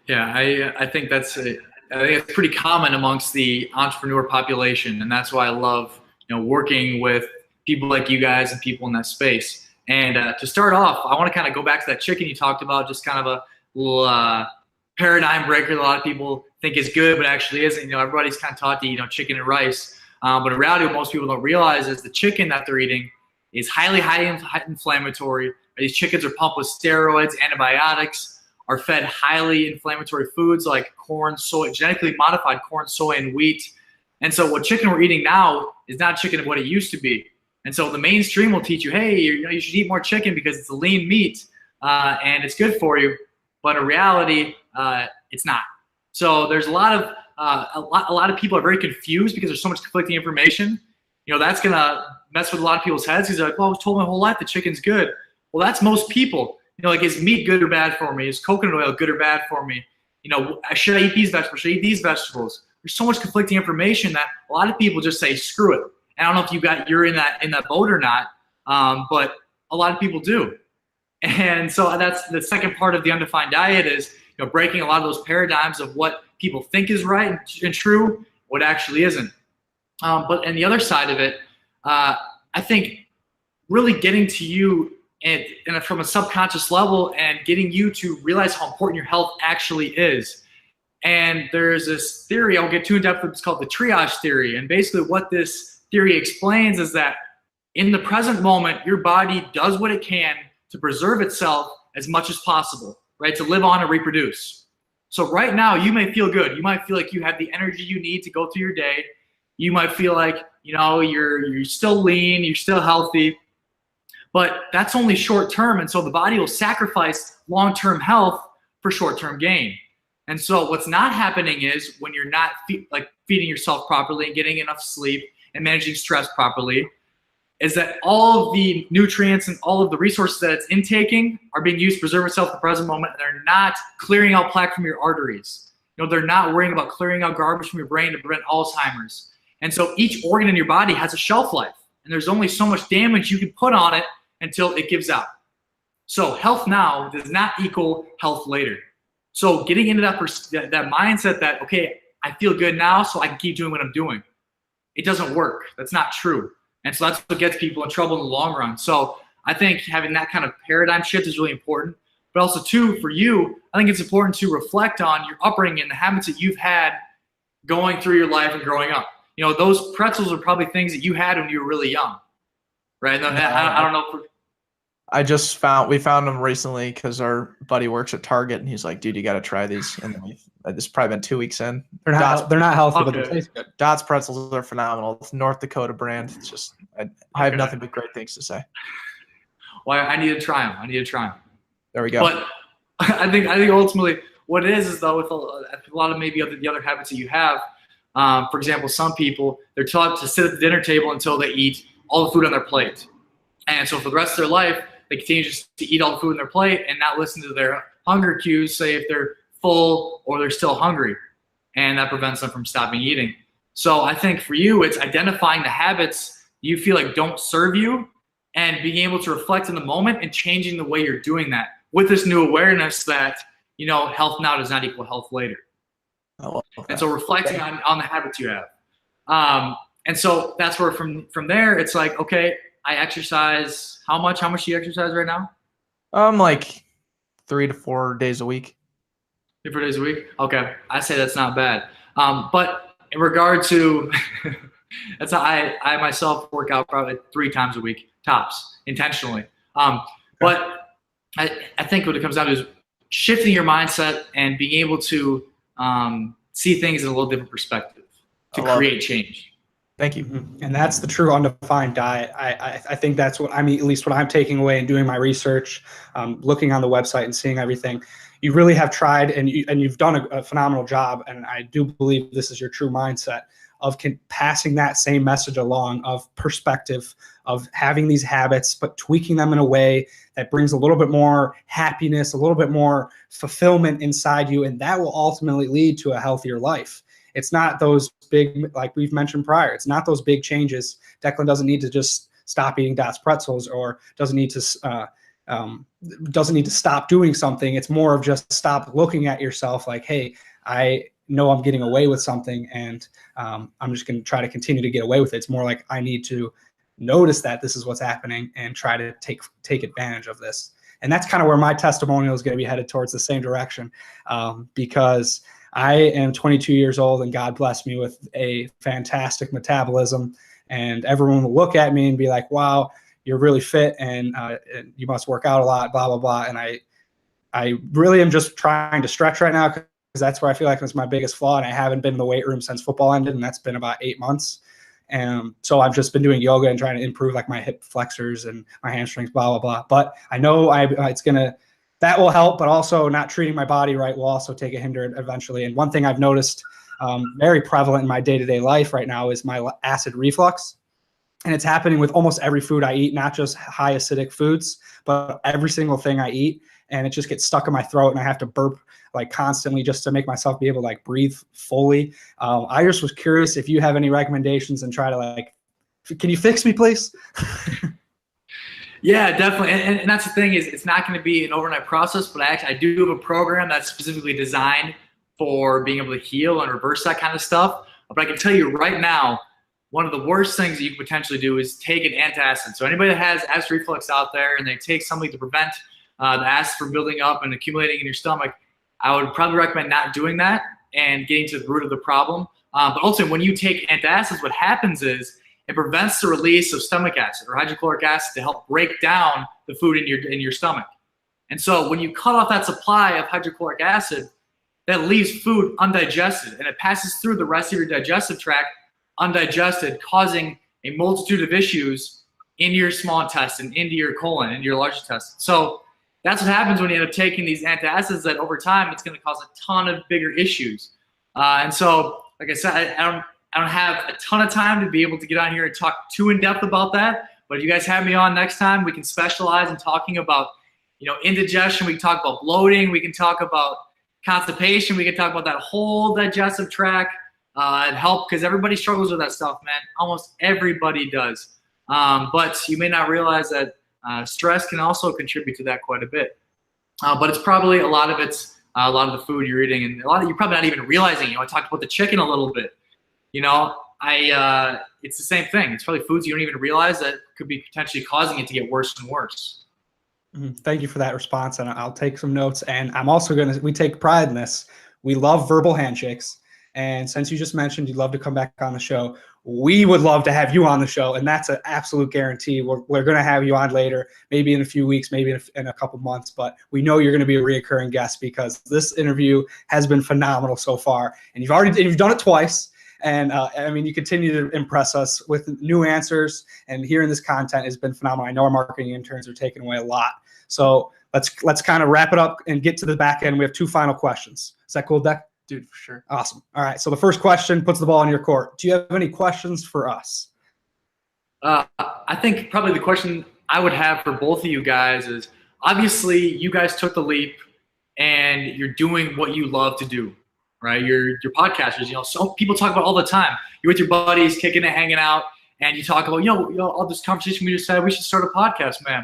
Yeah, I think I think it's pretty common amongst the entrepreneur population, and that's why I love working with people like you guys and people in that space. And to start off, I want to kind of go back to that chicken you talked about, just kind of a little paradigm breaker that a lot of people think is good, but actually isn't. Everybody's kind of taught to eat chicken and rice, but in reality, what most people don't realize is the chicken that they're eating is highly inflammatory. These chickens are pumped with steroids, antibiotics, are fed highly inflammatory foods like corn, soy, genetically modified corn, soy, and wheat. And so what chicken we're eating now is not chicken of what it used to be. And so the mainstream will teach you, hey, you should eat more chicken because it's a lean meat and it's good for you. But in reality, it's not. So there's a lot of people are very confused because there's so much conflicting information. That's gonna mess with a lot of people's heads. He's like, well, I was told my whole life the chicken's good. Well, that's most people. Like, is meat good or bad for me? Is coconut oil good or bad for me? Should I eat these vegetables? Should I eat these vegetables? There's so much conflicting information that a lot of people just say, screw it. And I don't know if you're in that boat or not, but a lot of people do. And so that's the second part of the Undefined Diet is breaking a lot of those paradigms of what people think is right and true, what actually isn't. But on the other side of it, I think really getting to you and from a subconscious level and getting you to realize how important your health actually is. And there's this theory, I'll get too in depth with, it's called the triage theory. And basically what this theory explains is that in the present moment, your body does what it can to preserve itself as much as possible, right? To live on and reproduce. So right now you may feel good. You might feel like you have the energy you need to go through your day. You might feel like, you're still lean, you're still healthy, but that's only short term. And so the body will sacrifice long-term health for short-term gain. And so what's not happening is when you're not feeding yourself properly and getting enough sleep and managing stress properly, is that all of the nutrients and all of the resources that it's intaking are being used to preserve itself in the present moment. And they're not clearing out plaque from your arteries. They're not worrying about clearing out garbage from your brain to prevent Alzheimer's. And so each organ in your body has a shelf life. And there's only so much damage you can put on it until it gives out. So health now does not equal health later. So getting into that mindset that, okay, I feel good now, so I can keep doing what I'm doing. It doesn't work. That's not true. And so that's what gets people in trouble in the long run. So I think having that kind of paradigm shift is really important. But also, too, for you, I think it's important to reflect on your upbringing and the habits that you've had going through your life and growing up. Those pretzels are probably things that you had when you were really young, right? I don't know. We found them recently because our buddy works at Target, and he's like, dude, you got to try these. And then this has probably been 2 weeks in. They're not healthy, but they taste good. Dots pretzels are phenomenal. It's North Dakota brand. It's just, I have nothing but great things to say. Well, I need to try them. There we go. But I think ultimately what it is though, with a lot of maybe the other habits that you have, for example, some people, they're taught to sit at the dinner table until they eat all the food on their plate. And so for the rest of their life, they continue just to eat all the food on their plate and not listen to their hunger cues, say if they're full or they're still hungry. And that prevents them from stopping eating. So I think for you, it's identifying the habits you feel like don't serve you and being able to reflect in the moment and changing the way you're doing that with this new awareness that, health now does not equal health later. And so reflecting on the habits you have. And so that's where from there, it's like, okay, I exercise. How much do you exercise right now? Like 3 to 4 days a week. 3 4 days a week? Okay. I say that's not bad. But in regard to, that's how I myself work out probably 3 times a week, tops, intentionally. But I think what it comes down to is shifting your mindset and being able to see things in a little different perspective to create change. Thank you. And that's the true undefined diet. I think that's what, I mean, at least what I'm taking away and doing my research, looking on the website and seeing everything. You really have tried, and you've done a phenomenal job. And I do believe this is your true mindset of passing that same message along, of perspective, of having these habits, but tweaking them in a way that brings a little bit more happiness, a little bit more fulfillment inside you. And that will ultimately lead to a healthier life. It's not those big, like we've mentioned prior, it's not those big changes. Declan doesn't need to just stop eating Dots pretzels, or doesn't need to stop doing something. It's more of just stop looking at yourself like, hey, I know I'm getting away with something, and I'm just going to try to continue to get away with it. It's more like I need to notice that this is what's happening and try to take advantage of this. And that's kind of where my testimonial is going to be headed towards the same direction, because I am 22 years old, and God blessed me with a fantastic metabolism, and everyone will look at me and be like, wow, you're really fit, and you must work out a lot, blah, blah, blah. And I really am just trying to stretch right now, because that's where I feel like it's my biggest flaw. And I haven't been in the weight room since football ended, and that's been about 8 months. And so I've just been doing yoga and trying to improve like my hip flexors and my hamstrings, blah, blah, blah. But I know that will help, but also not treating my body right will also take a hinder eventually. And one thing I've noticed very prevalent in my day-to-day life right now is my acid reflux. And it's happening with almost every food I eat, not just high acidic foods, but every single thing I eat. And it just gets stuck in my throat, and I have to burp like constantly just to make myself be able to like breathe fully. I just was curious if you have any recommendations, and try to like, can you fix me, please? Yeah, definitely. And that's the thing, is it's not going to be an overnight process, but I do have a program that's specifically designed for being able to heal and reverse that kind of stuff. But I can tell you right now, one of the worst things that you can potentially do is take an antacid. So anybody that has acid reflux out there and they take something to prevent the acid from building up and accumulating in your stomach, I would probably recommend not doing that and getting to the root of the problem. But also, when you take antacids, what happens is it prevents the release of stomach acid or hydrochloric acid to help break down the food in your stomach. And so when you cut off that supply of hydrochloric acid, that leaves food undigested, and it passes through the rest of your digestive tract undigested, causing a multitude of issues in your small intestine, into your colon, into your large intestine. So that's what happens when you end up taking these antacids, that over time it's going to cause a ton of bigger issues. And so, like I said, I don't have a ton of time to be able to get on here and talk too in depth about that. But if you guys have me on next time, we can specialize in talking about, indigestion. We can talk about bloating. We can talk about constipation. We can talk about that whole digestive tract and help, because everybody struggles with that stuff, man. Almost everybody does. But you may not realize that stress can also contribute to that quite a bit. But it's probably a lot of the food you're eating, and a lot of you're probably not even realizing. I talked about the chicken a little bit. It's the same thing. It's probably foods you don't even realize that could be potentially causing it to get worse and worse. Thank you for that response, and I'll take some notes. And I'm also we take pride in this. We love verbal handshakes. And since you just mentioned you'd love to come back on the show, we would love to have you on the show. And that's an absolute guarantee. We're going to have you on later, maybe in a few weeks, maybe in a couple months. But we know you're going to be a reoccurring guest, because this interview has been phenomenal so far. And you've done it twice. And you continue to impress us with new answers, and hearing this content has been phenomenal. I know our marketing interns are taking away a lot. So let's kind of wrap it up and get to the back end. We have 2 final questions. Is that cool, Deck? Dude, for sure. Awesome. All right. So the first question puts the ball in your court. Do you have any questions for us? I think probably the question I would have for both of you guys is, obviously you guys took the leap and you're doing what you love to do, right? You're podcasters. So people talk about all the time. You're with your buddies, kicking it, hanging out, and you talk about, all this conversation we just had, we should start a podcast, man.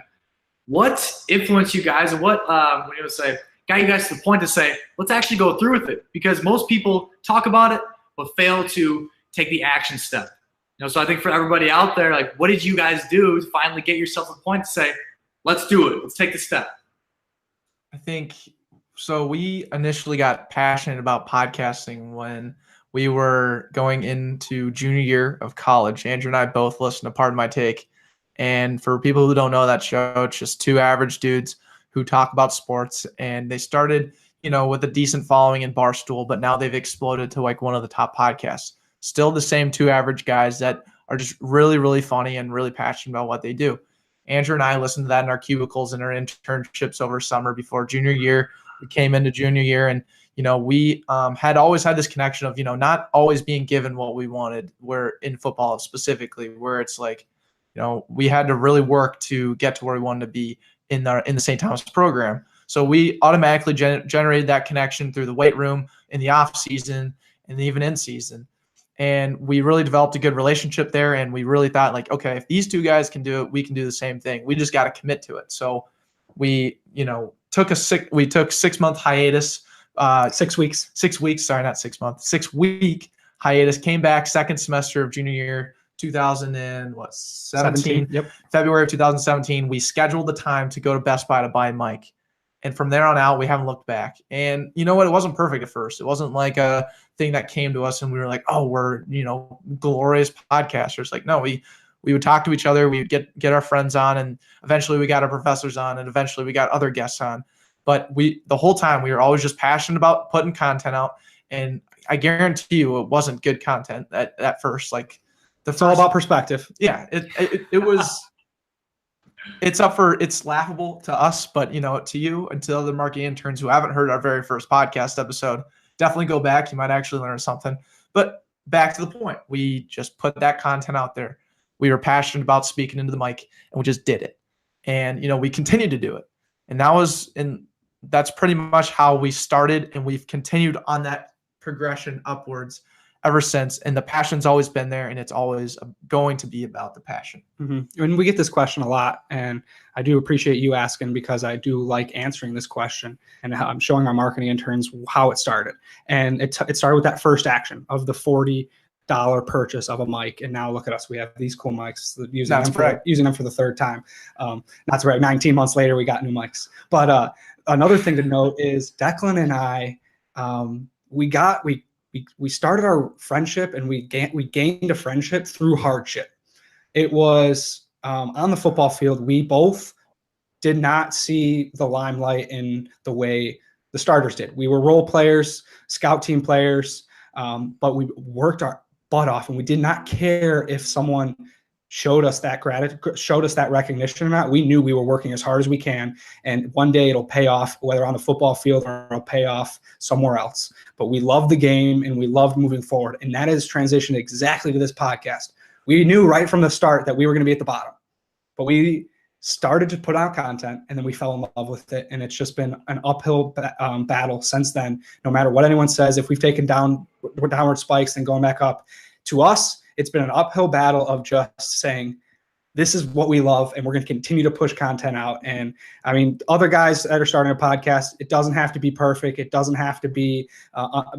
What influenced you guys, and what got you guys to the point to say, let's actually go through with it? Because most people talk about it but fail to take the action step. So I think for everybody out there, like, what did you guys do to finally get yourself to the point to say, let's do it, let's take the step? I think so. We initially got passionate about podcasting when we were going into junior year of college. Andrew and I both listened to Pardon My Take. And for people who don't know that show, it's just 2 average dudes who talk about sports. And they started, with a decent following in Barstool, but now they've exploded to like one of the top podcasts. Still the same two average guys that are just really, really funny and really passionate about what they do. Andrew and I listened to that in our cubicles and our internships over summer before junior year. We came into junior year, and we had always had this connection of not always being given what we wanted. Where in football specifically, where it's like, we had to really work to get to where we wanted to be in the St. Thomas program. So we automatically generated that connection through the weight room in the off season and even in season. And we really developed a good relationship there. And we really thought like, okay, if these two guys can do it, we can do the same thing. We just got to commit to it. So we, took a 6-month hiatus, 6 weeks, 6 weeks. Sorry, not 6 months, 6-week hiatus, came back second semester of junior year, 2017. Yep. February of 2017, we scheduled the time to go to Best Buy to buy a mic. And from there on out, we haven't looked back. And you know what? It wasn't perfect at first. It wasn't like a thing that came to us and we were like, oh, we're, glorious podcasters. Like, no, we would talk to each other. We would get our friends on, and eventually we got our professors on, and eventually we got other guests on. But the whole time we were always just passionate about putting content out. And I guarantee you it wasn't good content at first. Like it's all about perspective. Yeah, it was. It's laughable to us, but to you and to other marketing interns who haven't heard our very first podcast episode, definitely go back. You might actually learn something. But back to the point, we just put that content out there. We were passionate about speaking into the mic, and we just did it. And we continued to do it. And that's pretty much how we started, and we've continued on that progression upwards ever since. And the passion's always been there, and it's always going to be about the passion. Mm-hmm. And we get this question a lot, and I do appreciate you asking because I do like answering this question, and I'm showing our marketing interns how it started. And it started with that first action of the $40 purchase of a mic, and now look at us. We have these cool mics, using them for the third time. Not to brag, 19 months later, we got new mics. But another thing to note is Declan and I, we started our friendship, and we gained a friendship through hardship. It was on the football field. We both did not see the limelight in the way the starters did. We were role players, scout team players, but we worked our butt off, and we did not care if someone showed us that recognition or not. We knew we were working as hard as we can, and one day it'll pay off, whether on the football field or it'll pay off somewhere else. But we loved the game, and we loved moving forward, and that has transitioned exactly to this podcast. We knew right from the start that we were going to be at the bottom, but we started to put out content, and then we fell in love with it, and it's just been an uphill battle since then. No matter what anyone says, if we've taken downward spikes and going back up, to us, it's been an uphill battle of just saying, this is what we love, and we're going to continue to push content out. And I mean, other guys that are starting a podcast, it doesn't have to be perfect. It doesn't have to be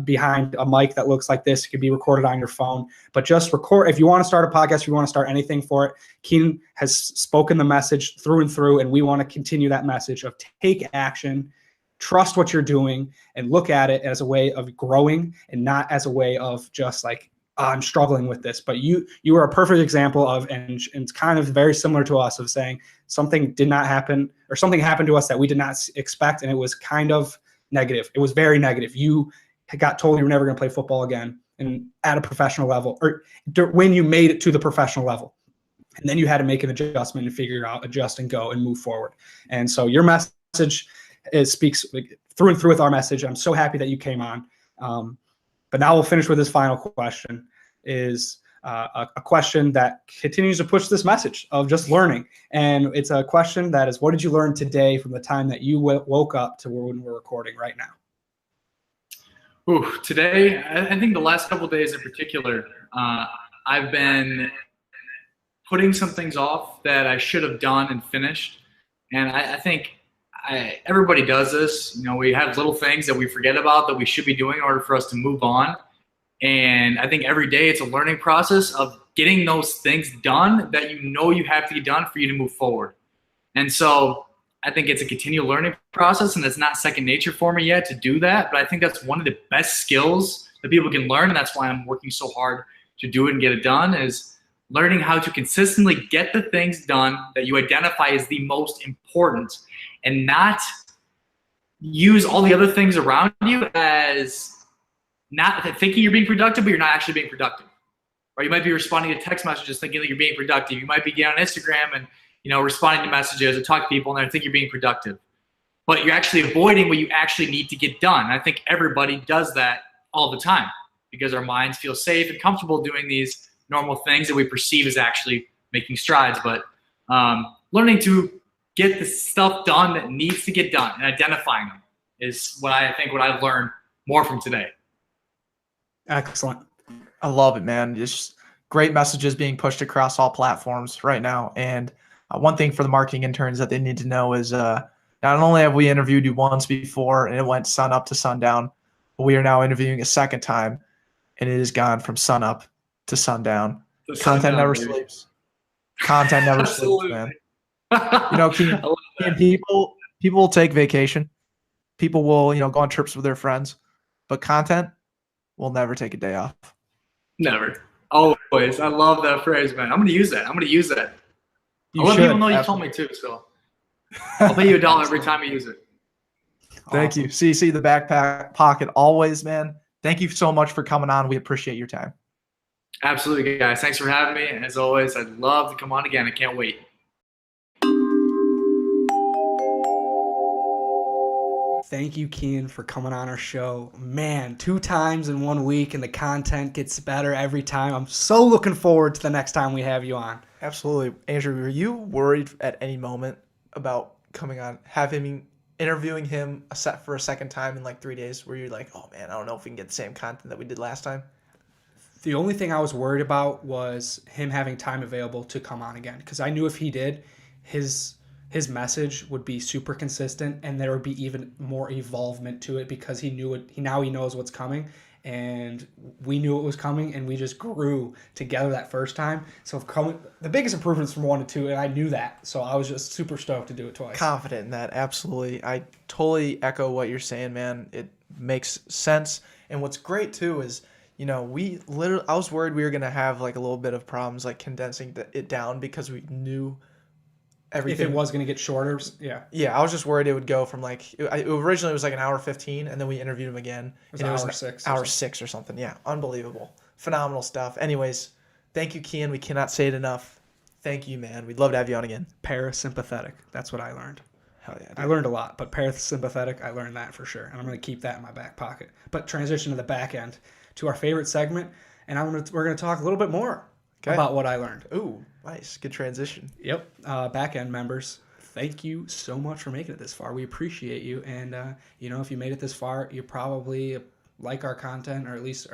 behind a mic that looks like this. It could be recorded on your phone, but just record. If you want to start a podcast, if you want to start anything for it, Keyen has spoken the message through and through, and we want to continue that message of take action, trust what you're doing, and look at it as a way of growing and not as a way of just like, I'm struggling with this. But you are a perfect example of, and it's kind of very similar to us, of saying something did not happen, or something happened to us that we did not expect, and it was kind of negative. It was very negative. You got told you were never going to play football again, and at a professional level, or when you made it to the professional level. And then you had to make an adjustment and figure out, adjust and go and move forward. And so your message speaks through and through with our message. I'm so happy that you came on. But now we'll finish with this final question, is a question that continues to push this message of just learning. And it's a question that is, what did you learn today from the time that you woke up to when we're recording right now? Today, I think the last couple of days in particular, I've been putting some things off that I should have done and finished. And I think everybody does this. We have little things that we forget about that we should be doing in order for us to move on. And I think every day it's a learning process of getting those things done that you have to get done for you to move forward. And so I think it's a continual learning process, and it's not second nature for me yet to do that. But I think that's one of the best skills that people can learn, and that's why I'm working so hard to do it and get it done, is learning how to consistently get the things done that you identify as the most important, and not use all the other things around you as not thinking you're being productive, but you're not actually being productive. Or you might be responding to text messages thinking that you're being productive. You might be getting on Instagram and, responding to messages or talk to people and they think you're being productive. But you're actually avoiding what you actually need to get done. I think everybody does that all the time because our minds feel safe and comfortable doing these normal things that we perceive as actually making strides. But learning to get the stuff done that needs to get done and identifying them is what I've learned more from today. Excellent. I love it, man. Just great messages being pushed across all platforms right now. And one thing for the marketing interns that they need to know is not only have we interviewed you once before and it went sun up to sundown, but we are now interviewing a second time and it has gone from sun up to sundown. Content never sleeps. Content never sleeps, man. People will take vacation. People will, go on trips with their friends, but content will never take a day off. Never. Always. I love that phrase, man. I'm going to use that. I'll let people know you told me too, so I'll pay you $1 every time you use it. Thank you. CC, the Backpocket, always, man. Thank you so much for coming on. We appreciate your time. Absolutely, guys. Thanks for having me. And as always, I'd love to come on again. I can't wait. Thank you, Keyen, for coming on our show. Man, 2 times in 1 week, and the content gets better every time. I'm so looking forward to the next time we have you on. Absolutely. Andrew, were you worried at any moment about coming on, interviewing him for a second time in like 3 days? Were you like, oh man, I don't know if we can get the same content that we did last time? The only thing I was worried about was him having time available to come on again, because I knew if he did, his message would be super consistent and there would be even more evolvement to it because he knew it. Now he knows what's coming, and we knew it was coming, and we just grew together that first time. So the biggest improvements from 1 to 2, and I knew that, so I was just super stoked to do it twice. Confident in that, absolutely. I totally echo what you're saying, man. It makes sense, and what's great too is, I was worried we were gonna have like a little bit of problems like condensing it down because we knew everything. If it was going to get shorter, yeah. Yeah, I was just worried it would go from originally it was like an hour 15, and then we interviewed him again. It was hour 6 or something. Yeah, unbelievable. Phenomenal stuff. Anyways, thank you, Keyen. We cannot say it enough. Thank you, man. We'd love to have you on again. Parasympathetic. That's what I learned. Hell yeah. Dude. I learned a lot, but parasympathetic, I learned that for sure. And I'm going to keep that in my back pocket. But transition to the back end, to our favorite segment, and we're going to talk a little bit more about what I learned. Ooh, nice. Good transition. Yep. Back end members, thank you so much for making it this far. We appreciate you. And, if you made it this far, you probably like our content, or at least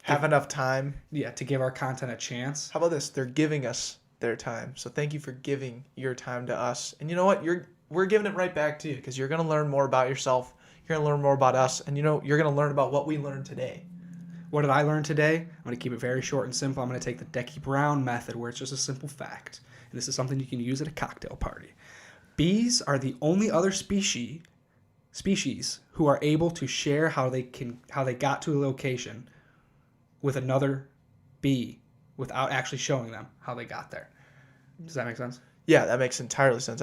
have enough time. Yeah, to give our content a chance. How about this? They're giving us their time. So thank you for giving your time to us. And you know what? We're giving it right back to you because you're going to learn more about yourself. You're going to learn more about us. And, you're going to learn about what we learned today. What did I learn today? I'm going to keep it very short and simple. I'm going to take the Decky Brown method, where it's just a simple fact. And this is something you can use at a cocktail party. Bees are the only other species who are able to share how they got to a location with another bee without actually showing them how they got there. Does that make sense? Yeah, that makes entirely sense.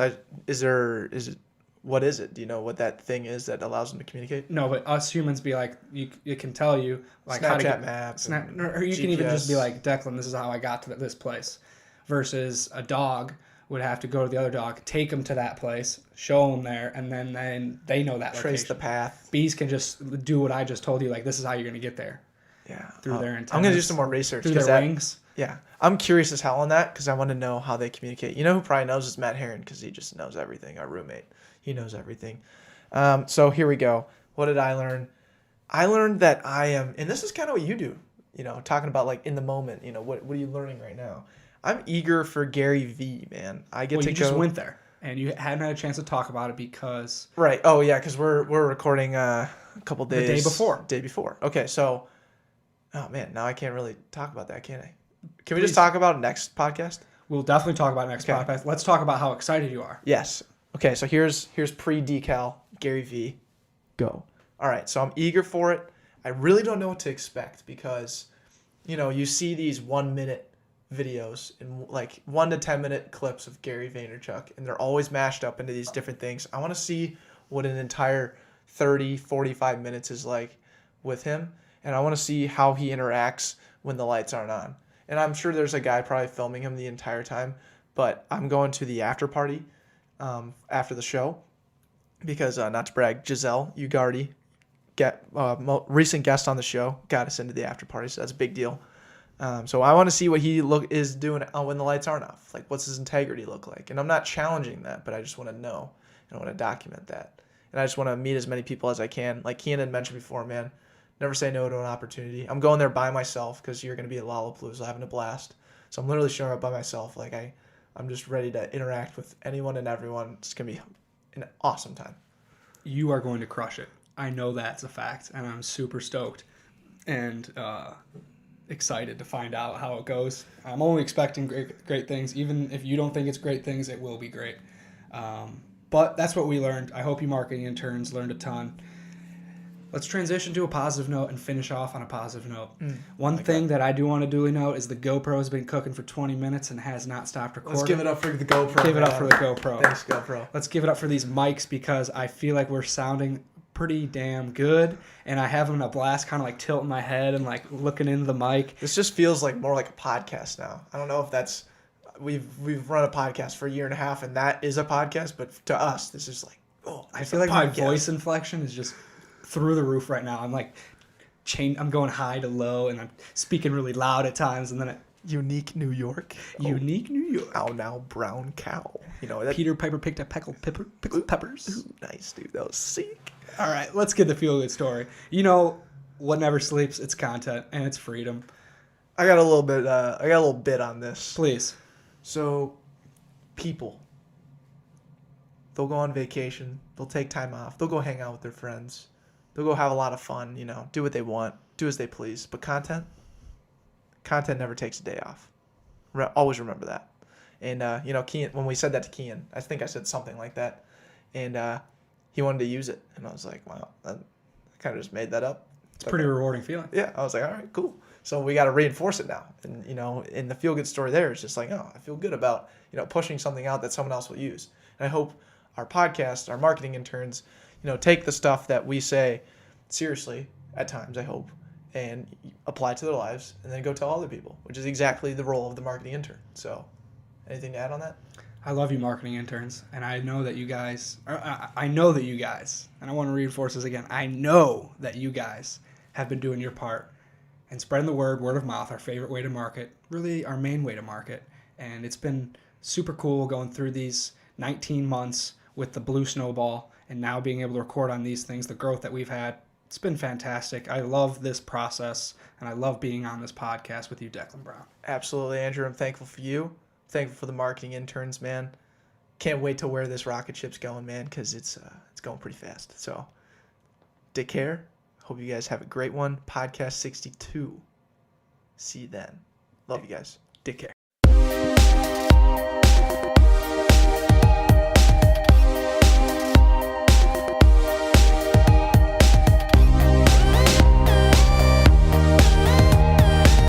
What is it? Do you know what that thing is that allows them to communicate? No, but us humans be like, it can tell you like Snapchat how to get maps, or you GPS. can even just be like, Declan, this is how I got to this place. Versus a dog would have to go to the other dog, take them to that place, show them there, and then they know that trace location. the path. Bees can just do what I just told you, like this is how you're going to get there. Yeah. Through their antennas. I'm going to do some more research. Through their wings. Yeah. I'm curious as hell on that because I want to know how they communicate. You know who probably knows is Matt Heron because he just knows everything, our roommate. He knows everything. So here we go. What did I learn? I learned that I am, and this is kind of what you do, talking about like in the moment, what are you learning right now? I'm eager for Gary V, man. You just went there and you hadn't had a chance to talk about it because. Right. Oh yeah. Cause we're recording a couple days. The day before. Okay. So, oh man, now I can't really talk about that, can I? Can we Please. just talk about next podcast? We'll definitely talk about next podcast. Let's talk about how excited you are. Yes. Okay, so here's pre-decal Gary V. Go. All right, so I'm eager for it. I really don't know what to expect because, you see these 1-minute videos and like 1 to 10 minute clips of Gary Vaynerchuk, and they're always mashed up into these different things. I want to see what an entire 30, 45 minutes is like with him, and I want to see how he interacts when the lights aren't on. And I'm sure there's a guy probably filming him the entire time, but I'm going to the after party after the show because, not to brag, Giselle Ugardi, recent guest on the show, got us into the after party, so that's a big deal. So I want to see what he is doing when the lights aren't off. Like, what's his integrity look like? And I'm not challenging that, but I just want to know and I want to document that. And I just want to meet as many people as I can. Like Keyen had mentioned before, man, never say no to an opportunity. I'm going there by myself because you're going to be at Lollapalooza having a blast. So I'm literally showing up by myself. Like I'm just ready to interact with anyone and everyone. It's going to be an awesome time. You are going to crush it. I know that's a fact, and I'm super stoked and excited to find out how it goes. I'm only expecting great things. Even if you don't think it's great things, it will be great. But that's what we learned. I hope you marketing interns learned a ton. Let's transition to a positive note and finish off on a positive note. One thing that I do want to duly note is the GoPro has been cooking for 20 minutes and has not stopped recording. Let's give it up for the GoPro. Give it up for the GoPro. Thanks, GoPro. Let's give it up for these mics because I feel like we're sounding pretty damn good, and I have them a blast, kind of like tilting my head and like looking into the mic. This just feels like more like a podcast now. I don't know if that's we've run a podcast for a year and a half, and that is a podcast, but to us, this is like I feel like my voice inflection is just through the roof right now. I'm like I'm going high to low, and I'm speaking really loud at times, and then Unique New York. Unique New York. Oh, now brown cow. You know that Peter Piper picked up pickled peppers. Ooh, nice, dude. That was sick. All right, let's get the feel-good story. You know what never sleeps? It's content and it's freedom. I got a little bit. I got a little bit on this. Please. So, people, they'll go on vacation. They'll take time off. They'll go hang out with their friends. They'll go have a lot of fun. You know, do what they want, do as they please. But content never takes a day off. Always remember that. And you know, Keyen, when we said that to Keyen, I think I said something like that, and he wanted to use it, and I was like, wow, I kind of just made that up. It's a pretty rewarding feeling. Yeah, I was like, all right, cool. So we got to reinforce it now, and you know, in the feel good story, there is just like, oh, I feel good about pushing something out that someone else will use, and I hope our podcast, our marketing interns, take the stuff that we say seriously at times. I hope. And apply to their lives, and then go tell other people, which is exactly the role of the marketing intern. So, anything to add on that? I love you, marketing interns, and I know that you guys, and I want to reinforce this again, I know that you guys have been doing your part and spreading the word of mouth, our favorite way to market, really our main way to market. And it's been super cool going through these 19 months with the Blue Snowball, and now being able to record on these things, the growth that we've had. It's been fantastic. I love this process, and I love being on this podcast with you, Declan Brown. Absolutely, Andrew. I'm thankful for you. Thankful for the marketing interns, man. Can't wait to where this rocket ship's going, man, because it's going pretty fast. So, take care. Hope you guys have a great one. Podcast 62. See you then. Love you guys. Take care.